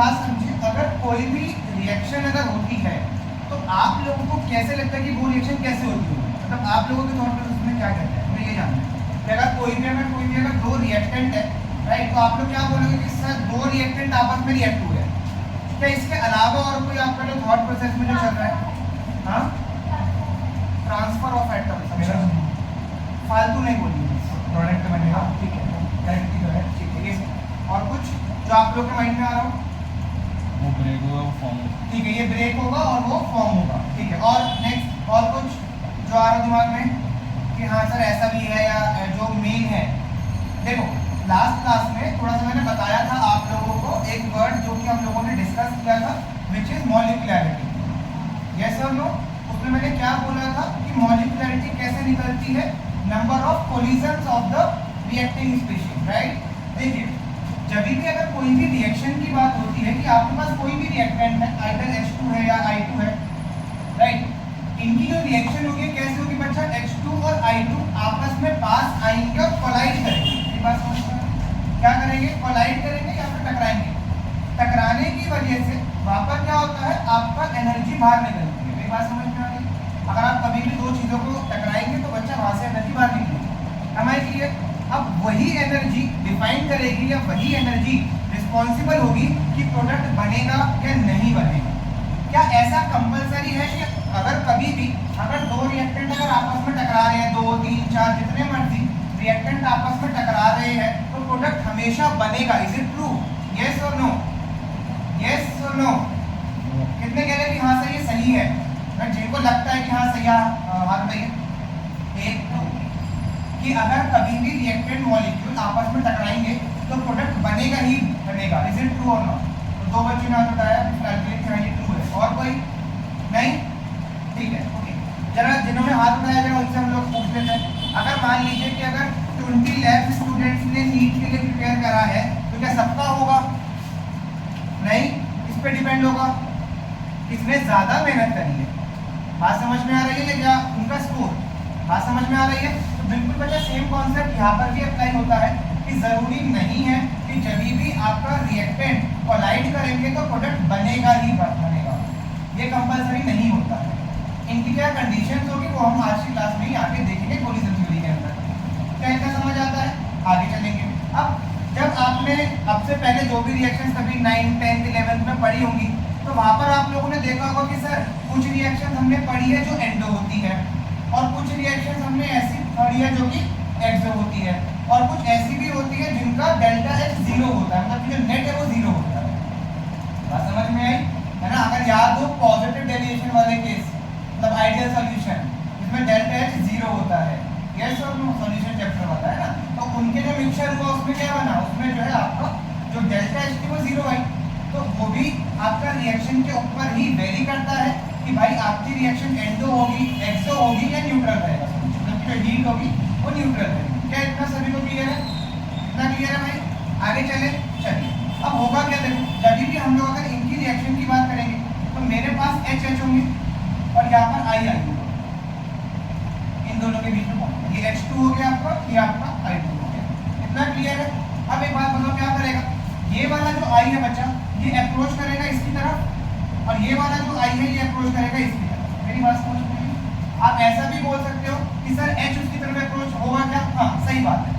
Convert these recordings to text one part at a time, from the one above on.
बात समझिए, अगर कोई भी रिएक्शन अगर होती है तो आप लोगों को कैसे लगता है कि वो रिएक्शन कैसे होती है, मतलब आप लोगों के थॉट प्रोसेस में क्या कहते हैं, हमें ये जानना है कि अगर कोई भी अगर दो रिएक्टेंट है, राइट, तो आप लोग क्या बोलोगे कि सर दो रिएक्टेंट आपस में रिएक्ट हुए हैं, क्या इसके अलावा और कोई आपका जो थॉट प्रोसेस में जो चल रहा है, हाँ, ट्रांसफर ऑफ एटम, फालतू नहीं बोलिए, प्रोडक्ट बनेगा, ठीक है, करेक्ट ही है, ठीक है, ये और कुछ जो आप लोग के माइंड में आ रहा हो, वो ब्रेक होगा, वो फॉर्म होगा, ठीक है, ये ब्रेक होगा और वो फॉर्म होगा, ठीक है, और नेक्स्ट और कुछ जो आ रहा है दिमाग में कि हाँ सर ऐसा भी है, या जो मेन है, देखो लास्ट क्लास में थोड़ा सा मैंने बताया था आप लोगों को एक वर्ड जो कि हम लोगों ने डिस्कस किया था, विच इज मॉलिक्युलैरिटी, यस और नो, उसमें मैंने क्या बोला था कि मॉलिक्युलैरिटी कैसे निकलती है, number of collisions of the reacting species, right. देखिए जब भी अगर कोई भी रिएक्शन की बात होती है कि आपके पास कोई भी रिएक्टेंट है, आइदर H2 है या I2 है, राइट, इनकी जो रिएक्शन होगी कैसे होगी बच्चा, H2 और I2 आपस में पास आएंगे और कोलाइड करेंगे, ये बात समझ में, क्या करेंगे, कोलाइड करेंगे या फिर टकराएंगे, टकराने की वजह से वहां पर क्या होता है, आपका एनर्जी बाहर निकलती है, ये बात समझ में आ रही है। अगर आप कभी भी दो चीजों को टकराएंगे तो बच्चा वहां से एनर्जी बाहर निकलेगी, हमारे क्लियर। अब वही एनर्जी डिफाइन करेगी या वही एनर्जी रिस्पॉन्सिबल होगी कि प्रोडक्ट बनेगा या नहीं बनेगा। क्या ऐसा कंपलसरी है कि अगर कभी भी अगर दो रिएक्टेंट अगर आपस में टकरा रहे हैं, 2 3 4 जितने मर्जी रिएक्टेंट आपस में टकरा रहे हैं, तो प्रोडक्ट हमेशा बनेगा, इज इट ट्रू, यस और नो, यस और नो, कितने कह रहे हैं कि हाँ सर ये सही है, जिनको लगता है कि हाँ सही है हाथ में एक दो, कि अगर कभी भी रिएक्टेंट मॉलिक्यूल आपस में टकराएंगे तो प्रोडक्ट बनेगा ही बनेगा, इज इट ट्रू और नॉट। तो दो बच्चों ने हाथ उठाया, ये ट्रू है, और कोई नहीं, ठीक है, ओके, जरा जिन्होंने हाथ उठाया जरा उनसे हम लोग पूछ लेते हैं, अगर मान लीजिए कि अगर 20 लैब स्टूडेंट्स ने नीट के लिए प्रिपेयर करा है तो क्या सबका होगा, नहीं, इस पे डिपेंड होगा किसने ज्यादा मेहनत करी है, बात समझ में आ रही है, क्या उनका स्कोर, बात समझ में आ रही है। तो बिल्कुल बच्चा सेम कॉन्सेप्ट यहाँ पर भी अप्लाई होता है कि जरूरी नहीं है कि जब भी आपका रिएक्टेंट कोलाइड करेंगे तो प्रोडक्ट बनेगा ही बनेगा, ये कंपलसरी नहीं होता है। इनकी क्या कंडीशंस होगी वो हम आज की क्लास में ही आगे देखेंगे कोलिजन थ्योरी के अंदर, क्या इतना समझ आता है, आगे चलेंगे। अब जब आपने अब से पहले जो भी रिएक्शन कभी 9th 10th 11th में पढ़ी होंगी तो वहाँ पर आप लोगों ने देखा होगा कि सर कुछ रिएक्शन हमने पढ़ी है जो एंडो होती है, और कुछ रिएक्शन हमने ऐसी पढ़ी है जो कि एक्सो होती है, और कुछ ऐसी भी होती है जिनका डेल्टा H 0 होता है, मतलब जो नेट है वो 0 होता है, बात समझ में आई है ना। अगर याद हो पॉजिटिव डेविएशन वाले केस, मतलब आइडियल सॉल्यूशन जिसमें डेल्टा H 0 होता है, यस और नो, सॉल्यूशन चैप्टर वाला है ना, तो उनके जो मिक्सचर हुआ उसमें क्या बना, उसमें जो है आपका जो डेल्टा H थी वो 0 आई, तो वो भी आपका रिएक्शन के ऊपर ही वेरी करता है कि भाई आपकी रिएक्शन एंडो होगी, एक्सो होगी या न्यूट्रल रहेगा, मतलब जो हीट होगी वो न्यूट्रल रहेगी। क्या इतना सभी को क्लियर है, इतना क्लियर है भाई, आगे चले, चलिए। अब होगा क्या, देखो जब भी हम लोग अगर इनकी रिएक्शन की बात करेंगे तो मेरे पास H होंगे और यहाँ पर I होगा, इन दोनों के बीच में बॉन्ड, ये H2 हो गया आपका, ये आपका I2 हो गया, इतना क्लियर है। अब एक बात बताओ क्या करेगा, ये वाला जो I है बच्चा ये अप्रोच करेगा इसकी तरफ, और ये वाला जो I है ये अप्रोच करेगा इसकी तरफ, मेरी बात समझ में आई। आप ऐसा भी बोल सकते हो कि सर H उसकी तरफ अप्रोच होगा क्या, हाँ सही बात है,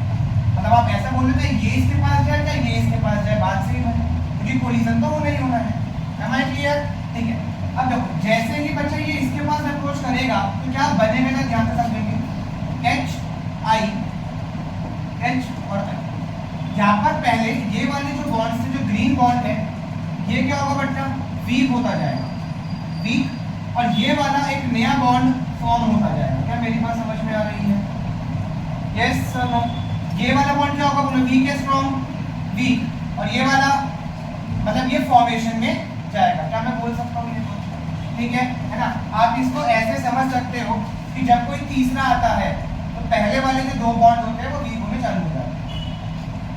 मतलब आप ऐसा बोल रहे थे ये इसके पास जाए या ये इसके पास जाए, बात सही है, क्योंकि कोलिजन तो होना ही होना है, हमारे क्लियर, ठीक है। अब देखो जैसे ही बच्चा ये इसके पास अप्रोच करेगा तो क्या बनेगा ना, ध्यान से समझेंगे, H और I, यहाँ पर पहले ये वाले जो बॉन्ड से जो ग्रीन बॉन्ड है ये क्या होगा बच्चा, वीक होता जाएगा, वीक, और ये वाला एक नया बॉन्ड फॉर्म होता जाएगा, क्या मेरी बात समझ में आ रही है, यस सर नो। ये वाला बॉन्ड क्या होगा, बोलो वीक है, स्ट्रॉन्ग, वीक, और ये वाला मतलब ये फॉर्मेशन में जाएगा, क्या मैं बोल सकता हूँ ये, ठीक है ना। आप इसको ऐसे समझ सकते हो कि जब कोई तीसरा आता है तो पहले वाले जो 2 बॉन्ड होते हैं वो वीक होने चालू हो जाते हैं,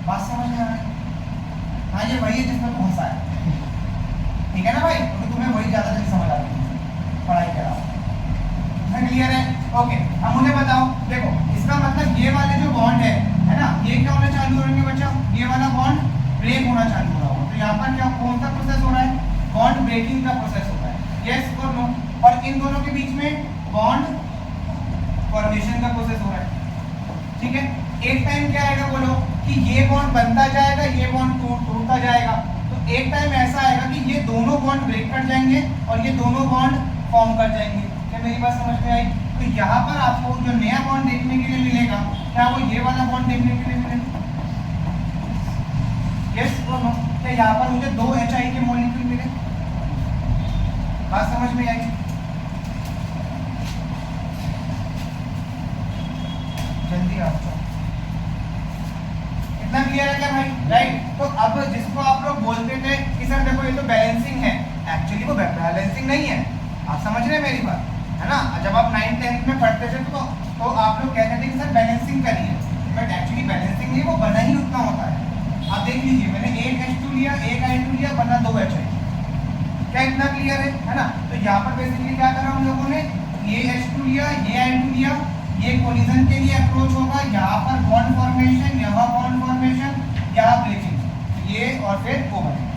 बात समझ में आ रही है, हाँ ये वही है जिसमें तुम हंसा है, ठीक है ना भाई, क्योंकि तुम्हें वही ज्यादा जल्दी समझ आती है पढ़ाई के अलावा, क्लियर है, ओके। अब मुझे बताओ, देखो इसका मतलब ये वाले जो बॉन्ड है ना, ये क्या होने चालू होंगे बच्चा, ये वाला बॉन्ड ब्रेक होना चालू हो रहा होगा। तो यहाँ पर क्या कौन सा प्रोसेस हो रहा है? बॉन्ड ब्रेकिंग का प्रोसेस हो रहा है, यस और नो। और इन दोनों के बीच में बॉन्ड फॉर्मेशन का प्रोसेस हो रहा है, ठीक है। एक टाइम क्या आएगा बोलो कि ये बॉन्ड बनता जाएगा, ये बॉन्ड टूटता जाएगा। तो एक टाइम ऐसा आएगा कि ये दोनों बॉन्ड ब्रेक कर जाएंगे और ये दोनों बॉन्ड फॉर्म कर जाएंगे। क्या मेरी बात समझ में आई? तो यहाँ पर आपको जो नया बॉन्ड देखने के लिए मिलेगा, क्या वो ये वाला बॉन्ड देखने के लिए मिलेगा, यस और नो? क्या यहाँ पर मुझे 2 HI के मॉलिक्यूल मिले? बात समझ में आई? जल्दी आप इतना क्लियर है क्या भाई? राइट। तो अब जिसको आप लोग बोलते थे कि सर देखो ये तो बैलेंसिंग है, एक्चुअली वो बैलेंसिंग नहीं है। आप समझ रहे हैं मेरी बात, है ना? जब आप 9th 10th में पढ़ते थे तो आप लोग कहते थे कि सर बैलेंसिंग करिए, बट एक्चुअली बैलेंसिंग नहीं, वो बना ही उतना होता है। आप देख लीजिए, मैंने एक H2 लिया, एक I2 लिया, बना 2 HI। क्या इतना क्लियर है ना? तो यहाँ पर बेसिकली क्या करा हम लोगों ने, ये H2 लिया, ये I2 लिया, ये कोलिजन के लिए अप्रोच होगा, यहाँ पर बॉन्ड फॉर्मेशन, यहाँ बॉन्ड फॉर्मेशन, यहाँ ब्रेकिंग, ये और फिर वो बनेगा।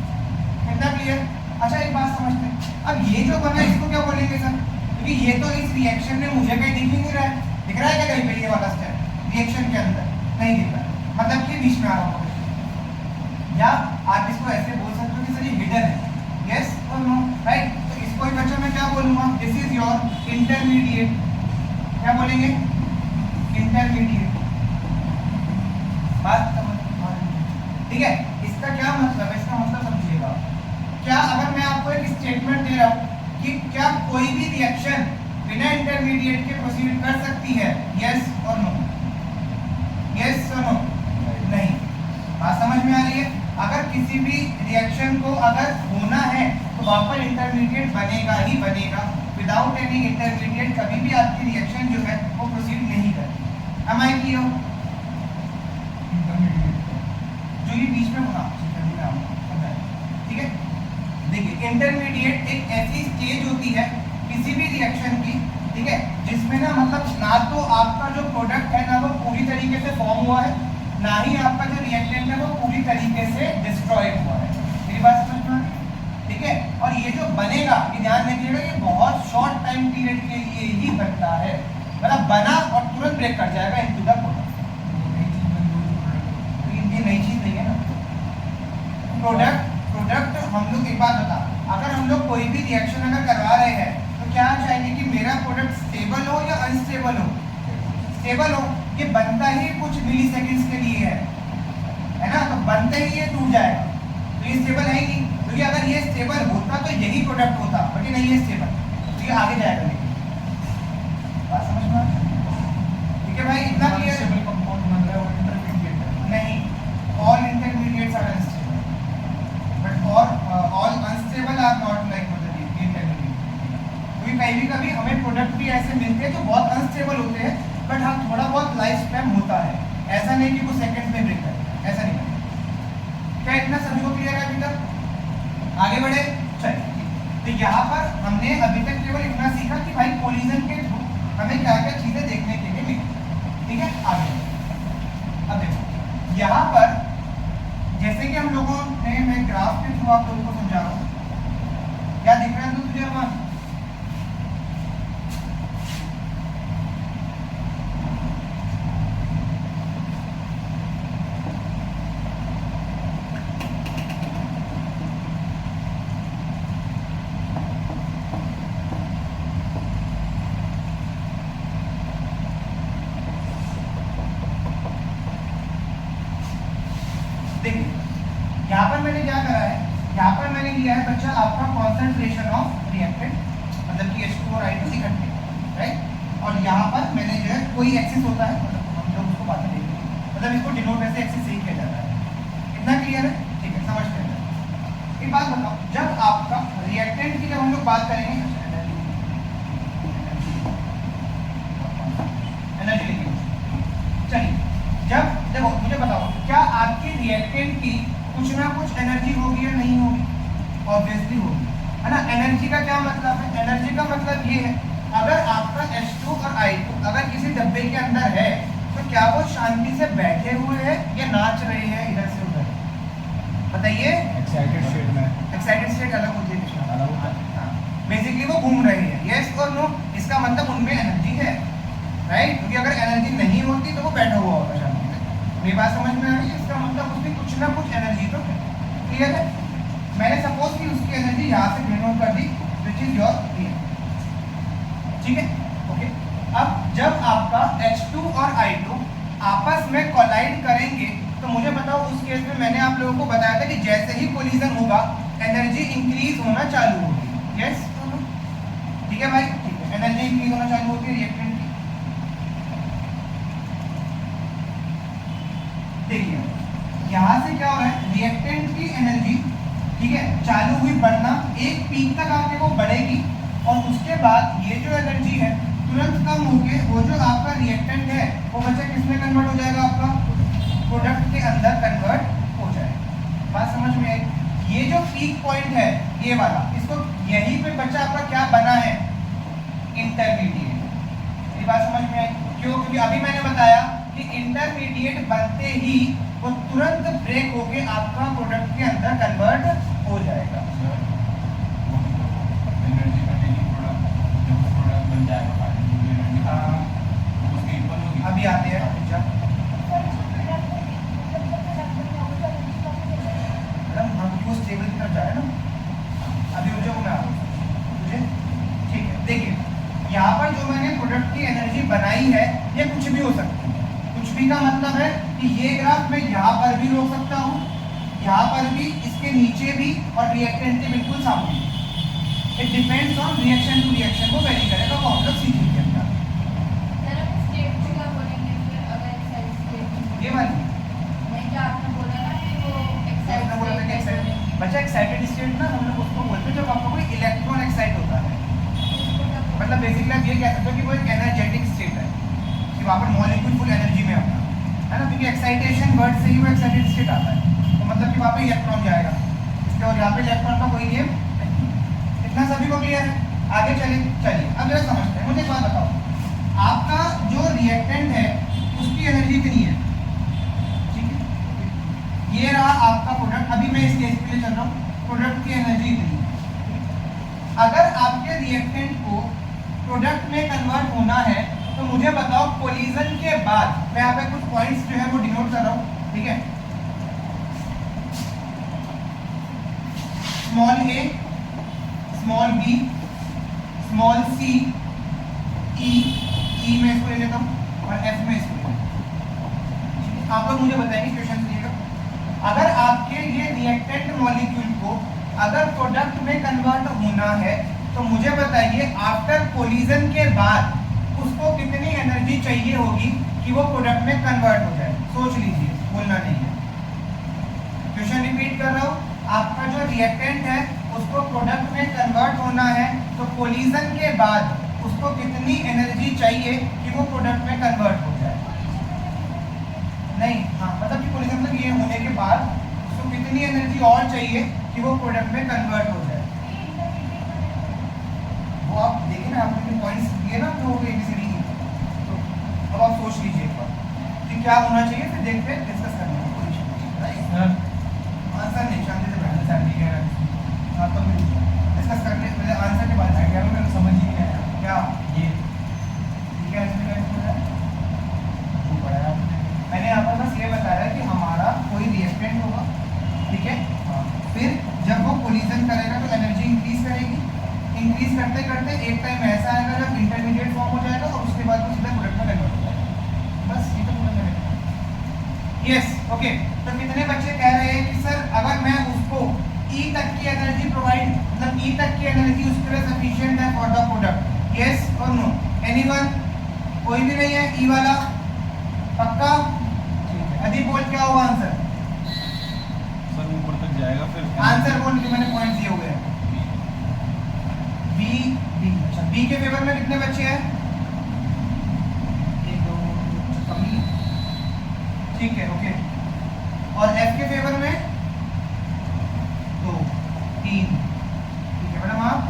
कितना क्लियर? अच्छा एक बात समझते हैं, अब ये जो बना इसको क्या बोलेंगे सर? क्योंकि ये तो इस रिएक्शन में मुझे कहीं दिख ही नहीं रहा है। दिख रहा है क्या कहीं पे ये वाला स्टेप रिएक्शन के अंदर? नहीं दिख रहा, मतलब कि बीच में आ रहा होगा। या आप इसको ऐसे बोल सकते हो कि सर ये हिडन है, यस और नो, राइट। तो इसको ही बच्चों में क्या बोलूंगा, दिस इज योर इंटरमीडिएट। क्या बोलेंगे? इंटरमीडिएट। बात समझ, ठीक है। इसका क्या मतलब है? इसका मतलब समझिएगा। क्या अगर मैं आपको एक स्टेटमेंट दे रहा हूं कि क्या कोई भी रिएक्शन बिना इंटरमीडिएट के प्रोसीड कर सकती है, यस और नो? यस और नो? नहीं। बात समझ में आ रही है? अगर किसी भी रिएक्शन को अगर होना है तो वहां पर इंटरमीडिएट बनेगा ही बनेगा। विदाउट एनी इंटरमीडिएट कभी भी आपकी रिएक्शन जो है वो प्रोसीड नहीं करती। M I clear? इंटरमीडिएट जो ये बीच में होना, ठीक है। देखिए इंटरमीडिएट एक ऐसी स्टेज होती है किसी भी रिएक्शन की, ठीक है, जिसमें ना मतलब ना तो आपका जो प्रोडक्ट है ना वो पूरी तरीके से फॉर्म हुआ है, ना ही आपका जो रिएक्टेंट है वो पूरी तरीके से डिस्ट्रॉय हुआ है। मेरी बात समझ में आ रही है? ठीक है। और ये जो बनेगा, ये ध्यान रखिएगा, ये बहुत शॉर्ट टाइम पीरियड के लिए ही बनता है, मतलब बना और तुरंत ब्रेक कर जाएगा इनटू द प्रोडक्ट। ये नई चीज नहीं है ना। प्रोडक्ट हम लोग एक बात बता, अगर हम लोग कोई भी रिएक्शन अगर करवा रहे हैं तो क्या चाहिए कि मेरा प्रोडक्ट स्टेबल हो या अनस्टेबल हो? स्टेबल हो। ये बनता ही कुछ मिली सेकेंड्स के लिए है ना, तो बनते ही ये टूट जाएगा, तो ये स्टेबल है ही नहीं। क्योंकि अगर ये स्टेबल होता तो यही प्रोडक्ट होता, बट ये नहीं है स्टेबल, तो ये आगे जाएगा नहीं। बात समझ में? ठीक है भाई, इतना क्लियर? स्टेबल कंपाउंड बन रहा है और इंटरमीडिएट नहीं, all intermediates are unstable, but all unstable are not like intermediate. क्योंकि कभी हमें प्रोडक्ट भी ऐसे मिलते हैं जो बहुत अनस्टेबल होते हैं, बट हाँ थोड़ा बहुत लाइफ स्पैन होता है, ऐसा नहीं कि वो सेकंड में ब्रेक करेगा, ऐसा नहीं करेगा। क्या इतना सभी को क्लियर है अभी तक? आगे बढ़े चलिए। तो यहाँ पर हमने अभी तक केवल इतना सीखा कि भाई कोलिजन के थ्रू हमें क्या क्या चीजें देखने के लिए मिली, ठीक है। आगे अब देखो यहाँ पर जैसे कि हम लोगों ने, मैं ग्राफ के थ्रू आप लोगों को समझा रहा हूँ, क्या दिख रहा है तुझे अरमान? यहाँ पर मैंने क्या करा है, यहाँ पर मैंने लिया है बच्चा आपका कॉन्सेंट्रेशन ऑफ रिएक्टेंट, मतलब कि H2 और I2 इकट्ठे, राइट। और यहाँ पर मैंने जो है कोई एक्सिस होता है, मतलब हम लोग उसको बातें देखेंगे, मतलब इसको डिनोट ऐसे एक्सिस से ही किया जाता है। इतना क्लियर है? ठीक है, समझते हैं। एक बात बताओ, जब आपका रिएक्टेंट की जब हम लोग बात करेंगे, एनर्जी चलिए, जब देखो मुझे बताओ क्या आपके रिएक्टेंट की कुछ ना कुछ एनर्जी होगी या नहीं होगी? ऑब्वियसली होगी, है ना। एनर्जी का क्या मतलब है? एनर्जी का मतलब ये है, अगर आपका H2 और I2 अगर किसी डब्बे के अंदर है तो क्या वो शांति से बैठे हुए हैं या नाच रहे हैं इधर से उधर? बताइए। एक्साइटेड स्टेट में एक्साइटेड स्टेट अलग होती है कृष्णा, अलग होता है। हाँ, बेसिकली वो घूम रहे हैं, यस और नो, इसका मतलब उनमें एनर्जी है, राइट, क्योंकि अगर एनर्जी नहीं होती तो वो बैठा हुआ होता शांति से। मेरी बात समझ में आ रही है? इसका मतलब उसमें कुछ ना कुछ एनर्जी तो है, क्लियर है। मैंने सपोज कि उसकी एनर्जी यहाँ से डिनोट कर दी, विच इज योर रियल, ठीक है, ओके। अब जब आपका H2 और I2 आपस में कोलाइड करेंगे तो मुझे बताओ उस केस में मैंने आप लोगों को बताया था कि जैसे ही कोलिजन होगा एनर्जी इंक्रीज होना चालू होगी, यस ठीक है भाई, ठीक है, एनर्जी इंक्रीज होना चालू होती है रिएक्टेंट की। देखिए यहाँ से क्या हो रहा है, रिएक्टेंट की एनर्जी, ठीक है, चालू हुई बढ़ना, एक पीक तक आके वो बढ़ेगी और उसके बाद ये जो एनर्जी है तुरंत कम होके वो जो आपका रिएक्टेंट है वो बच्चा किसमें कन्वर्ट हो जाएगा, आपका प्रोडक्ट के अंदर कन्वर्ट हो जाएगा। बात समझ में आई? ये जो पीक पॉइंट है ये वाला, इसको यहीं पे बच्चा आपका क्या बना है, इंटरमीडिएट। ये बात समझ में आई? क्यों? क्योंकि अभी मैंने बताया कि इंटरमीडिएट बनते ही वो तुरंत ब्रेक होके आपका प्रोडक्ट के अंदर कन्वर्ट हो जाएगा। एनर्जी कंटेनिंग प्रोडक्ट जब प्रोडक्ट बन जाएगा उसकी इक्वल होगी। अभी आते हैं मैडम, हम उस टेबल की तरफ जाए ना, अभी मुझे वो मैं आता हूं मुझे, ठीक है। देखिए यहाँ पर जो मैंने प्रोडक्ट की एनर्जी बनाई है ये कुछ भी हो सकती है, कुछ भी का मतलब है कि ये ग्राफ मैं यहाँ पर भी रोक सकता हूँ, यहाँ पर भी, इसके नीचे भी और रिएक्टेंट के बिल्कुल सामने। It depends on reaction to reaction को वेरी करेगा, वो हम लोग सीखेंगे अपना। ये वाली बच्चा एक्साइटेड स्टेट ना हम लोग उसको बोलते हैं जब आपका कोई इलेक्ट्रॉन एक्साइट होता है, मतलब बेसिकली आप ये कह सकते हो कि वो एक एनर्जेटिक स्टेट है कि वहाँ पर मॉलिक्यूल फुल एनर्जी में अपना है ना, क्योंकि एक्साइटेशन वर्ड से ही वो एक्साइटेड स्टेट आता है, तो मतलब कि वहाँ पे इलेक्ट्रॉन जाएगा इसके, और यहाँ पे इलेक्ट्रॉन का कोई नियम नहीं। इतना सभी को क्लियर है? आगे चलिए अब जरा समझते हैं। मुझे एक बात बताओ, आपका जो रिएक्टेंट है उसकी एनर्जी कितनी है, ठीक है, ये रहा आपका प्रोडक्ट, अभी मैं इस केस के लिए चल रहा हूँ, प्रोडक्ट की एनर्जी इतनी है। अगर आपके रिएक्टेंट को प्रोडक्ट में कन्वर्ट होना है तो मुझे बताओ कोलिजन के बाद, मैं यहाँ पे कुछ पॉइंट्स जो है वो डिनोट कर रहा हूँ, ठीक है, small a, small b, small c, e में इसको ले लेता हूँ और f में इसको ले लेता हूँ। आप लोग मुझे बताएंगे क्वेश्चन सुनिएगा, अगर आपके ये रिएक्टेंट मॉलिक्यूल को अगर प्रोडक्ट में कन्वर्ट होना है तो मुझे बताइए आफ्टर कोलिजन के बाद उसको कितनी एनर्जी चाहिए होगी कि वो प्रोडक्ट में कन्वर्ट हो जाए। सोच लीजिए, बोलना नहीं है, क्वेश्चन रिपीट कर रहा हूँ, आपका जो रिएक्टेंट है उसको प्रोडक्ट में कन्वर्ट होना है तो कोलिजन के बाद उसको कितनी एनर्जी चाहिए कि वो प्रोडक्ट में कन्वर्ट हो जाए। नहीं, हाँ, मतलब कि कोलिजन मतलब ये होने के बाद उसको कितनी एनर्जी और चाहिए कि वो प्रोडक्ट में कन्वर्ट हो जाए। वो आप देखिए ना, आपने पॉइंट्स दिए ना जो ABCD, तो अब आप सोच लीजिए एक बार कि क्या होना चाहिए, फिर देखते हैं, डिस्कस करने की कोशिश करेंगे। आंसर नहीं, शांति से बैठना सर, ठीक है, हाँ, तो फिर डिस्कस करने पहले आंसर के बाद आएगा, मेरे समझ ही नहीं आया क्या ये, ठीक है, वो पढ़ाया मैंने यहाँ पर बस ये बताया कि हमारा कोई रिएक्टेंट होगा, ठीक है, फिर जब वो कोलिजन करेगा तो एनर्जी इंक्रीज करेगी, इंक्रीज करते करते एक टाइम ऐसा आएगा जब इंटरमीडिएट फॉर्म हो जाएगा और उसके बाद वो सीधा प्रोडक्ट में कन्वर्ट हो जाएगा। बस ये तो पूरा करेगा। यस, ओके, तो कितने बच्चे कह रहे हैं कि सर अगर मैं उसको E तक की एनर्जी प्रोवाइड, मतलब E तक की एनर्जी उसके लिए सफिशिएंट है फॉर द प्रोडक्ट, यस और नो? एनीवन? कोई भी नहीं है E वाला? पक्का? ठीक है, अभी बोल क्या होगा आंसर? सर ऊपर तक जाएगा, फिर आंसर बोल के मैंने पॉइंट दिए हुए हैं। बी, बी, अच्छा, बी के फेवर में कितने बच्चे हैं? 1 2 कमी, ठीक है, ओके, और F के फेवर में 2 3, ठीक है मैडम, आप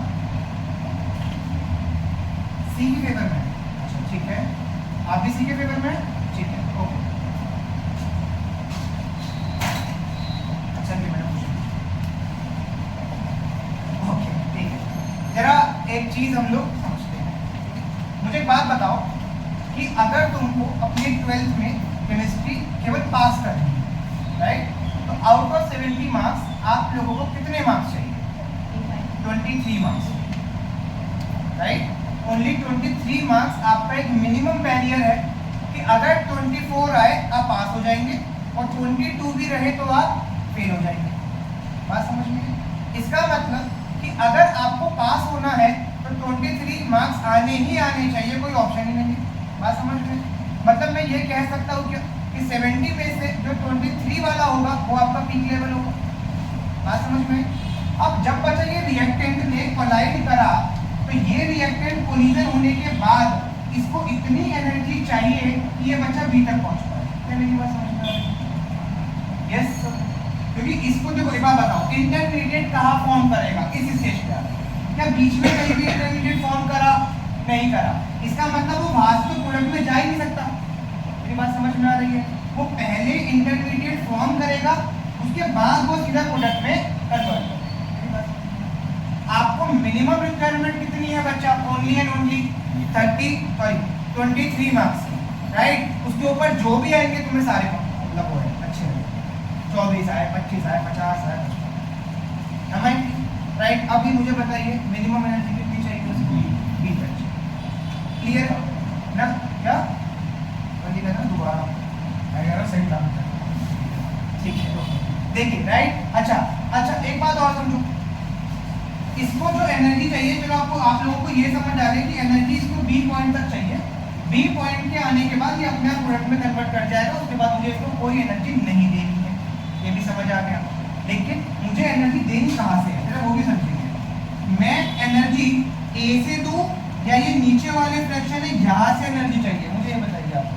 C के फेवर में, अच्छा ठीक है, आप भी C के फेवर में, ठीक है, ओके, अच्छा मैडम एक चीज हम लोग समझते हैं। मुझे एक बात बताओ कि अगर तुमको अपने 12th में केमिस्ट्री केवल पास करनी है, राइट, तो आउट ऑफ 70 मार्क्स आप लोगों को कितने मार्क्स चाहिए? 23 मार्क्स, राइट। ओनली 23 मार्क्स आपका एक मिनिमम बैरियर है कि अगर 24 आए आप पास हो जाएंगे और 22 भी रहे तो आप फेल हो जाएंगे। बात समझ में? इसका मतलब कि अगर आपको पास होना है तो 23 मार्क्स आने ही आने चाहिए, कोई ऑप्शन ही नहीं है। बात समझ में? मतलब मैं ये कह सकता हूँ कि 70 में से जो 23 वाला होगा वो आपका पीक लेवल होगा। बात समझ में? अब जब बचा ये रिएक्टेंट ने कोलाइड करा तो ये रिएक्टेंट कोलिजन होने के बाद इसको इतनी एनर्जी चाहिए कि ये बच्चा बी तक पहुंच पाए। क्या मेरी बात समझ में आ रही है? यस, क्योंकि इसको देखो एक बात बताओ, इंटरमीडिएट कहाँ फॉर्म करेगा? इस स्टेज पे आके। क्या बीच में कहीं भी इंटरमीडिएट फॉर्म करा? नहीं करा। इसका मतलब वो वास्तविक प्रोडक्ट में जा ही नहीं सकता। मेरी बात समझ में आ रही है? वो पहले इंटरमीडिएट फॉर्म करेगा, उसके बाद वो सीधा प्रोडक्ट में कन्वर्ट करेगा। आपको मिनिमम रिक्वायरमेंट कितनी है बच्चा? Only and only 23 marks, right. उसके ऊपर जो भी आएंगे तुम्हें सारे मतलब वो है अच्छे, 24 आए, 25 आए, 50 आए, राइट। अभी मुझे बताइए मिनिमम एनर्जी कितनी चाहिए उसको? 20। क्लियर ना? क्या कहना दोबारा अगर सही काम ठीक है, देखिए, राइट। अच्छा, एक बात और समझो, इसको जो एनर्जी चाहिए, चलो आपको आप लोगों को ये समझ आ रही है कि एनर्जी इसको बी पॉइंट तक चाहिए। बी पॉइंट के आने के बाद ये अपने आप प्रोडक्ट में कन्वर्ट कर जाएगा, उसके बाद मुझे इसको कोई एनर्जी नहीं देनी है, ये भी समझ आ गया। लेकिन मुझे एनर्जी देनी कहाँ से है, जरा वो भी समझिए। मैं एनर्जी ए से दूं या ये नीचे वाले फ्रैक्शन है यहाँ से एनर्जी चाहिए, मुझे ये बताइए आपको।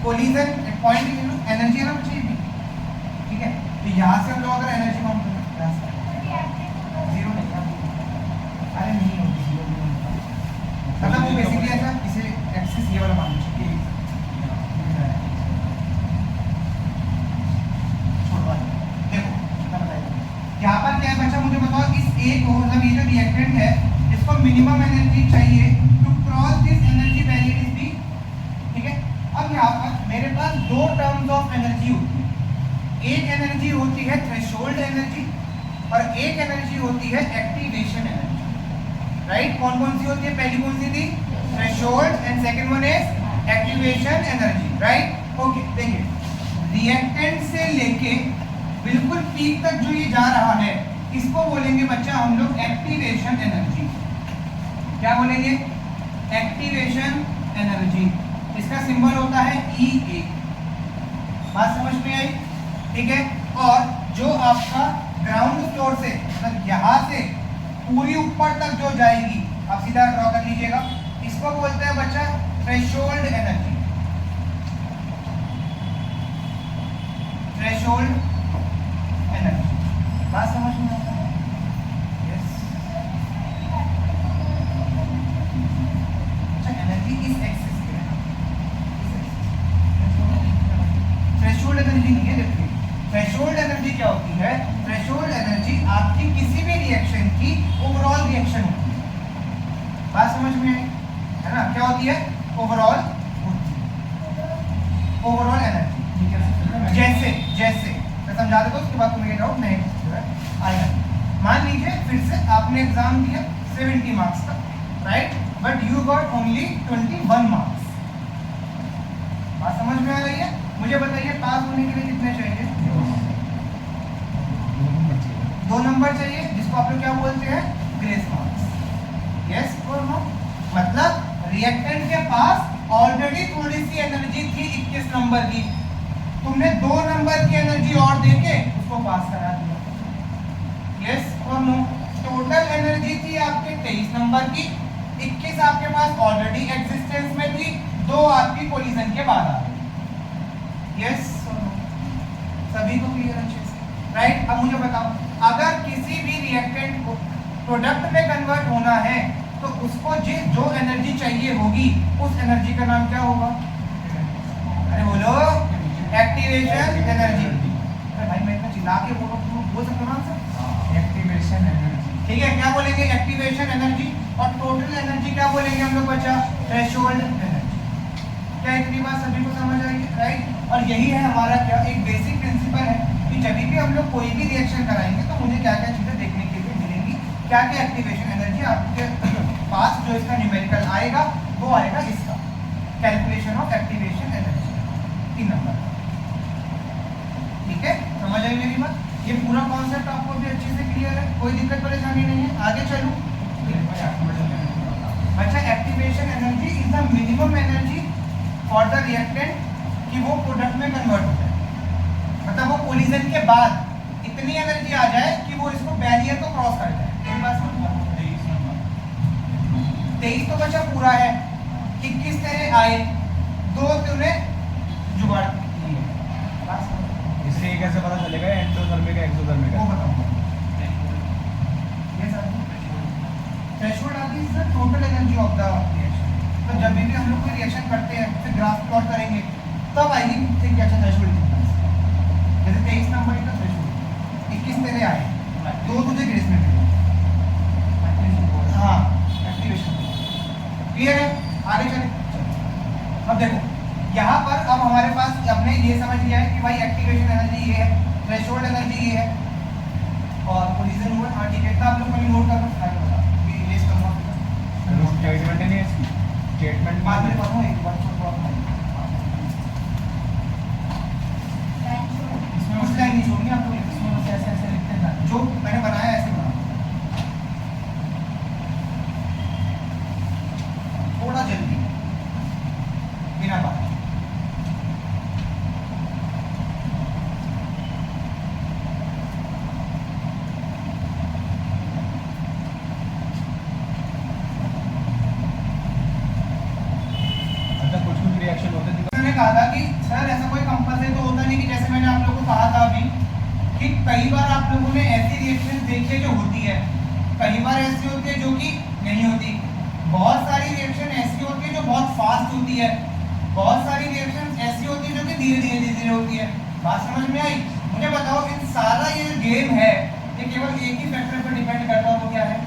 कोलिजन पॉइंट एनर्जी है ना चाहिए, ठीक है। तो यहाँ से हम लोग अगर एनर्जी काउंट करें, जीरो नहीं, अरे नहीं होती जीरो नहीं होता, मतलब वो बेसिकली ऐसा इसे एक्सिस ये वाला मान लीजिए, छोड़वा देखो कितना बताइए। यहाँ पर क्या है बच्चा, मुझे बताओ, इस ए को मतलब ये जो रिएक्टेंट है इसको मिनिमम एनर्जी चाहिए to cross this energy barrier is B, ठीक है। अब यहाँ पर मेरे पास दो टर्म्स ऑफ एनर्जी होती है, एक एनर्जी होती है थ्रेशोल्ड एनर्जी और एक एनर्जी होती है एक्टिवेशन एनर्जी, राइट। कौन कौन सी होती है? पहली कौन सी थी? Threshold, and second one is activation energy, right. Okay, देखिए, रिएक्टेंट से लेके बिल्कुल पीक तक जो ये जा रहा है इसको बोलेंगे बच्चा हम लोग एक्टिवेशन एनर्जी। क्या बोलेंगे? Activation energy. इसका सिंबल होता है EA। बात समझ में आई? ठीक है। और जो आपका ग्राउंड फ्लोर से मतलब यहाँ से पूरी ऊपर तक जो जाएगी, आप सीधा ड्रॉ कर लीजिएगा, इसको बोलते हैं बच्चा थ्रेशोल्ड एनर्जी। थ्रेशोल्ड एनर्जी, बात समझ में आता है? यस। अच्छा, एनर्जी इस एक्सिस पे है, थ्रेशोल्ड एनर्जी नहीं है। देखिए, थ्रेशोल्ड एनर्जी क्या होती है? थ्रेशोल्ड एनर्जी आपकी किसी भी रिएक्शन की ओवरऑल रिएक्शन होती है। बात समझ में आई है ना? क्या होती है? ओवरऑल एनर्जी, ठीक है। जैसे मैं समझा देता हूँ, उसके बाद तुम्हें डाउट नहीं आएगा। मान लीजिए फिर से आपने एग्जाम दिया 70 मार्क्स का, right, but you got only 21 marks. बात समझ में आ रही है? मुझे बताइए पास होने के लिए कितने चाहिए? 2 नंबर चाहिए, जिसको आप लोग क्या बोलते हैं? Grace marks. यस और नो? मतलब रिएक्टेंट के पास ऑलरेडी थोड़ी सी एनर्जी थी 21 नंबर की, तुमने 2 नंबर की एनर्जी और देके उसको पास करा दिया। यस और नो? टोटल एनर्जी थी आपके 23 नंबर की, 21 आपके पास ऑलरेडी एग्जिस्टेंस में थी, 2 आपकी कोलिजन के बाद आ गई। यस और नो? सभी को क्लियर अच्छे से, राइट। अब मुझे बताओ, अगर किसी भी रिएक्टेंट को प्रोडक्ट में कन्वर्ट होना है तो उसको जो एनर्जी चाहिए होगी उस एनर्जी का नाम क्या होगा? अरे बोलो, एक्टिवेशन एनर्जी। अरे भाई मैं इतना चिल्ला के बोल सकता हूँ ना सर? एक्टिवेशन एनर्जी, ठीक है, क्या बोलेंगे एक्टिवेशन एनर्जी, और टोटल एनर्जी क्या बोलेंगे हम लोग बचा थ्रेशोल्ड एनर्जी। क्या इतनी बात सभी को समझ आएगी, राइट। और यही है हमारा क्या एक बेसिक प्रिंसिपल है कि जब भी हम लोग कोई भी रिएक्शन कराएंगे तो मुझे क्या क्या चीजें देखने के लिए मिलेंगी, क्या क्या एक्टिवेशन एनर्जी आपके पास जो इसका न्यूमेरिकल आएगा वो आएगा इसका calculation of activation energy 3 number. ठीक है, समझ आई मेरी बात। ये पूरा कॉन्सेप्ट आपको भी अच्छे से क्लियर है, कोई दिक्कत परेशानी नहीं है। आगे चलूं। अच्छा, activation energy is the minimum energy for the reactant कि वो प्रोडक्ट में कन्वर्ट हो जाए, मतलब वो कोलिजन के बाद इतनी एनर्जी आ जाए कि वो इसको बैरियर को क्रॉस कर जाए। 23 तो बचा पूरा है, 21 तेरे आए, 2 तूने जुगाड़ किए। इससे ये कैसे पता चलेगा एंडोथर्मिक है एक्सोथर्मिक वो है? बताऊंगा। ये सर थ्रेशोल्ड आती है sir total energy of the reaction. तो जब भी हम लोग कोई रिएक्शन करते हैं फिर ग्राफ प्लॉट करेंगे तब आएगी ठीक है। अच्छा, थ्रेशोल्ड कितना है, जैसे 23 नंबर का थ्रेशोल्ड, 21 तेरे आए, 2 तुझे ग्रेस में मिले। हाँ, एक्टिवेशन क्लियर है। आगे चले। अब देखो यहाँ पर अब हमारे पास हमने ये समझ लिया है कि भाई एक्टिवेशन एनर्जी ये है, थ्रेशोल्ड एनर्जी ये है और कोलिजन हुआ। हाँ ठीक है, तो आप लोग कभी नोट करना स्टेटमेंट नहीं है इसकी, स्टेटमेंट बाद में पढ़ो एक बार छोड़ इसमें उस लाइन नहीं छोड़नी आप लोग, इसमें बस ऐसे ऐसे लिखते हैं जो मैंने बनाया ऐसे बना, थोड़ा जल्दी बिना बात। रिएक्शन होते हैं। मैंने कहा था कि सर ऐसा कोई कंपल्सरी तो होता नहीं कि जैसे मैंने आप लोगों को कहा था अभी कि कई बार आप लोगों ने ऐसी रिएक्शन देखी है जो होती है, कई बार ऐसी होती है जो कि नहीं होती, बहुत सारी रिएक्शन ऐसी होती है जो बहुत फास्ट होती है, बहुत सारी रिएक्शन ऐसी होती है जो कि धीरे धीरे होती है। बात समझ में आई? मुझे बताओ इन सारा ये जो गेम है ये केवल एक ही फैक्टर पर डिपेंड करता है, वो क्या है?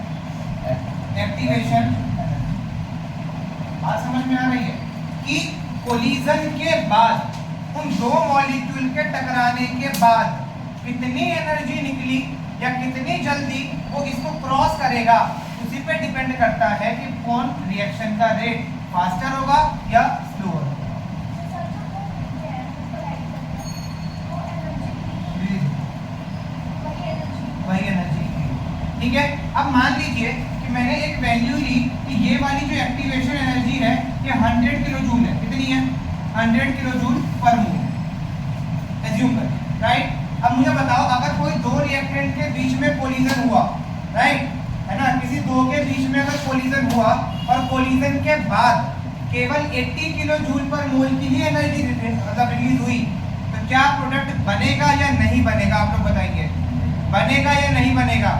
एक्टिवेशन। बात समझ में आ रही है कि कोलिजन के बाद उन 2 मॉलिक्यूल के टकराने के बाद कितनी एनर्जी निकली या कितनी जल्दी वो इसको क्रॉस करेगा, उसी पे डिपेंड करता है कि कौन रिएक्शन का रेट फास्टर होगा या स्लोअर होगा। वही एनर्जी, ठीक है। अब मान लीजिए कि मैंने एक वैल्यू ली कि ये वाली जो एक्टिवेशन एनर्जी है ये 100 किलो जूल है। कितनी है? 100 किलो जूल पर मोल एज्यूम कर, राइट। अब मुझे बताओ अगर कोई 2 रिएक्टेंट के बीच में कोलिजन हुआ, राइट, है ना, किसी 2 के बीच में अगर कोलिजन हुआ और कोलिजन के बाद केवल 80 किलो जूल पर मोल की ही एनर्जी मतलब रिलीज हुई, तो क्या प्रोडक्ट बनेगा या नहीं बनेगा? आप लोग बताएंगे, बनेगा या नहीं बनेगा?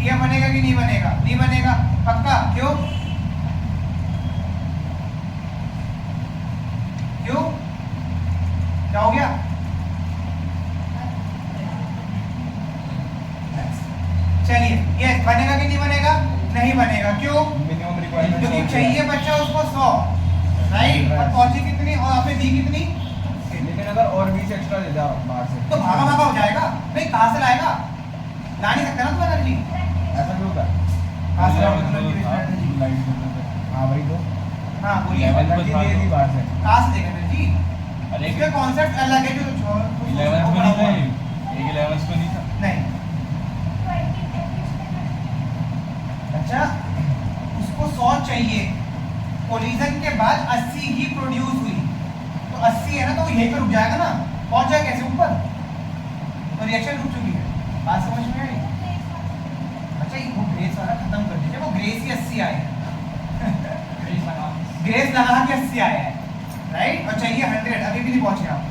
ये बनेगा कि नहीं बनेगा? नहीं बनेगा, पक्का। क्यों? क्यों? क्या हो गया? चलिए, ये बनेगा कि नहीं बनेगा? नहीं बनेगा। क्यों? मिनिमम रिक्वायरमेंट क्योंकि चाहिए बच्चा उसको 100, राइट, और पहुंची कितनी और आपने दी कितनी? लेकिन अगर और 20 एक्स्ट्रा दे दो बाहर से तो भागा भागा हो जाएगा। नहीं, कहां से लाएगा? ला नहीं सकता ना तू एनर्जी। ऐसा क्यों होता है? कहां से लाओगे एनर्जी? लाइट हाँ भाई दो हाँ बोलिए, एनर्जी दे दी बाहर से। कहां से देगा एनर्जी? अरे इसका कॉन्सेप्ट अलग है जो 11th में नहीं था, एक 11th में नहीं था। नहीं, अच्छा उसको 100 चाहिए, कोलिजन के बाद 80 ही प्रोड्यूस हुई, तो 80 है ना, तो यहीं पे रुक जाएगा ना, पहुंच जाएगा कैसे ऊपर? तो रिएक्शन रुक चुकी है। बात समझ में आई? अच्छा ये वो ग्रेस वाला खत्म कर दीजिए, वो ग्रेस ही 80 आए हैं ग्रेस लगा के 80 आया है, राइट, और चाहिए 100, अभी भी नहीं पहुंचे आप।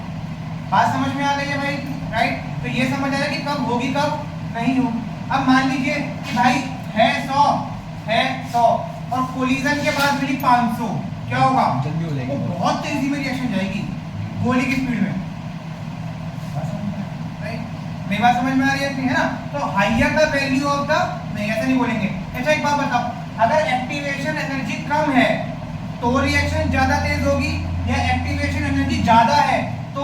बात समझ में आ गई है भाई, राइट। तो ये समझ आया कि कब होगी कब नहीं होगी। अब मान लीजिए कि भाई है 100 और कोलिजन के बाद मिली 500, क्या होगा? जल्दी हो जाएगी, वो बहुत तेजी में रिएक्शन जाएगी गोली की स्पीड में, राइट। मेरी बात समझ में आ रही है है ना? तो higher the value of the, नहीं ऐसे नहीं बोलेंगे। अच्छा एक बात बताओ, अगर एक्टिवेशन एनर्जी कम है तो रिएक्शन ज्यादा तेज होगी, या एक्टिवेशन एनर्जी ज्यादा है तो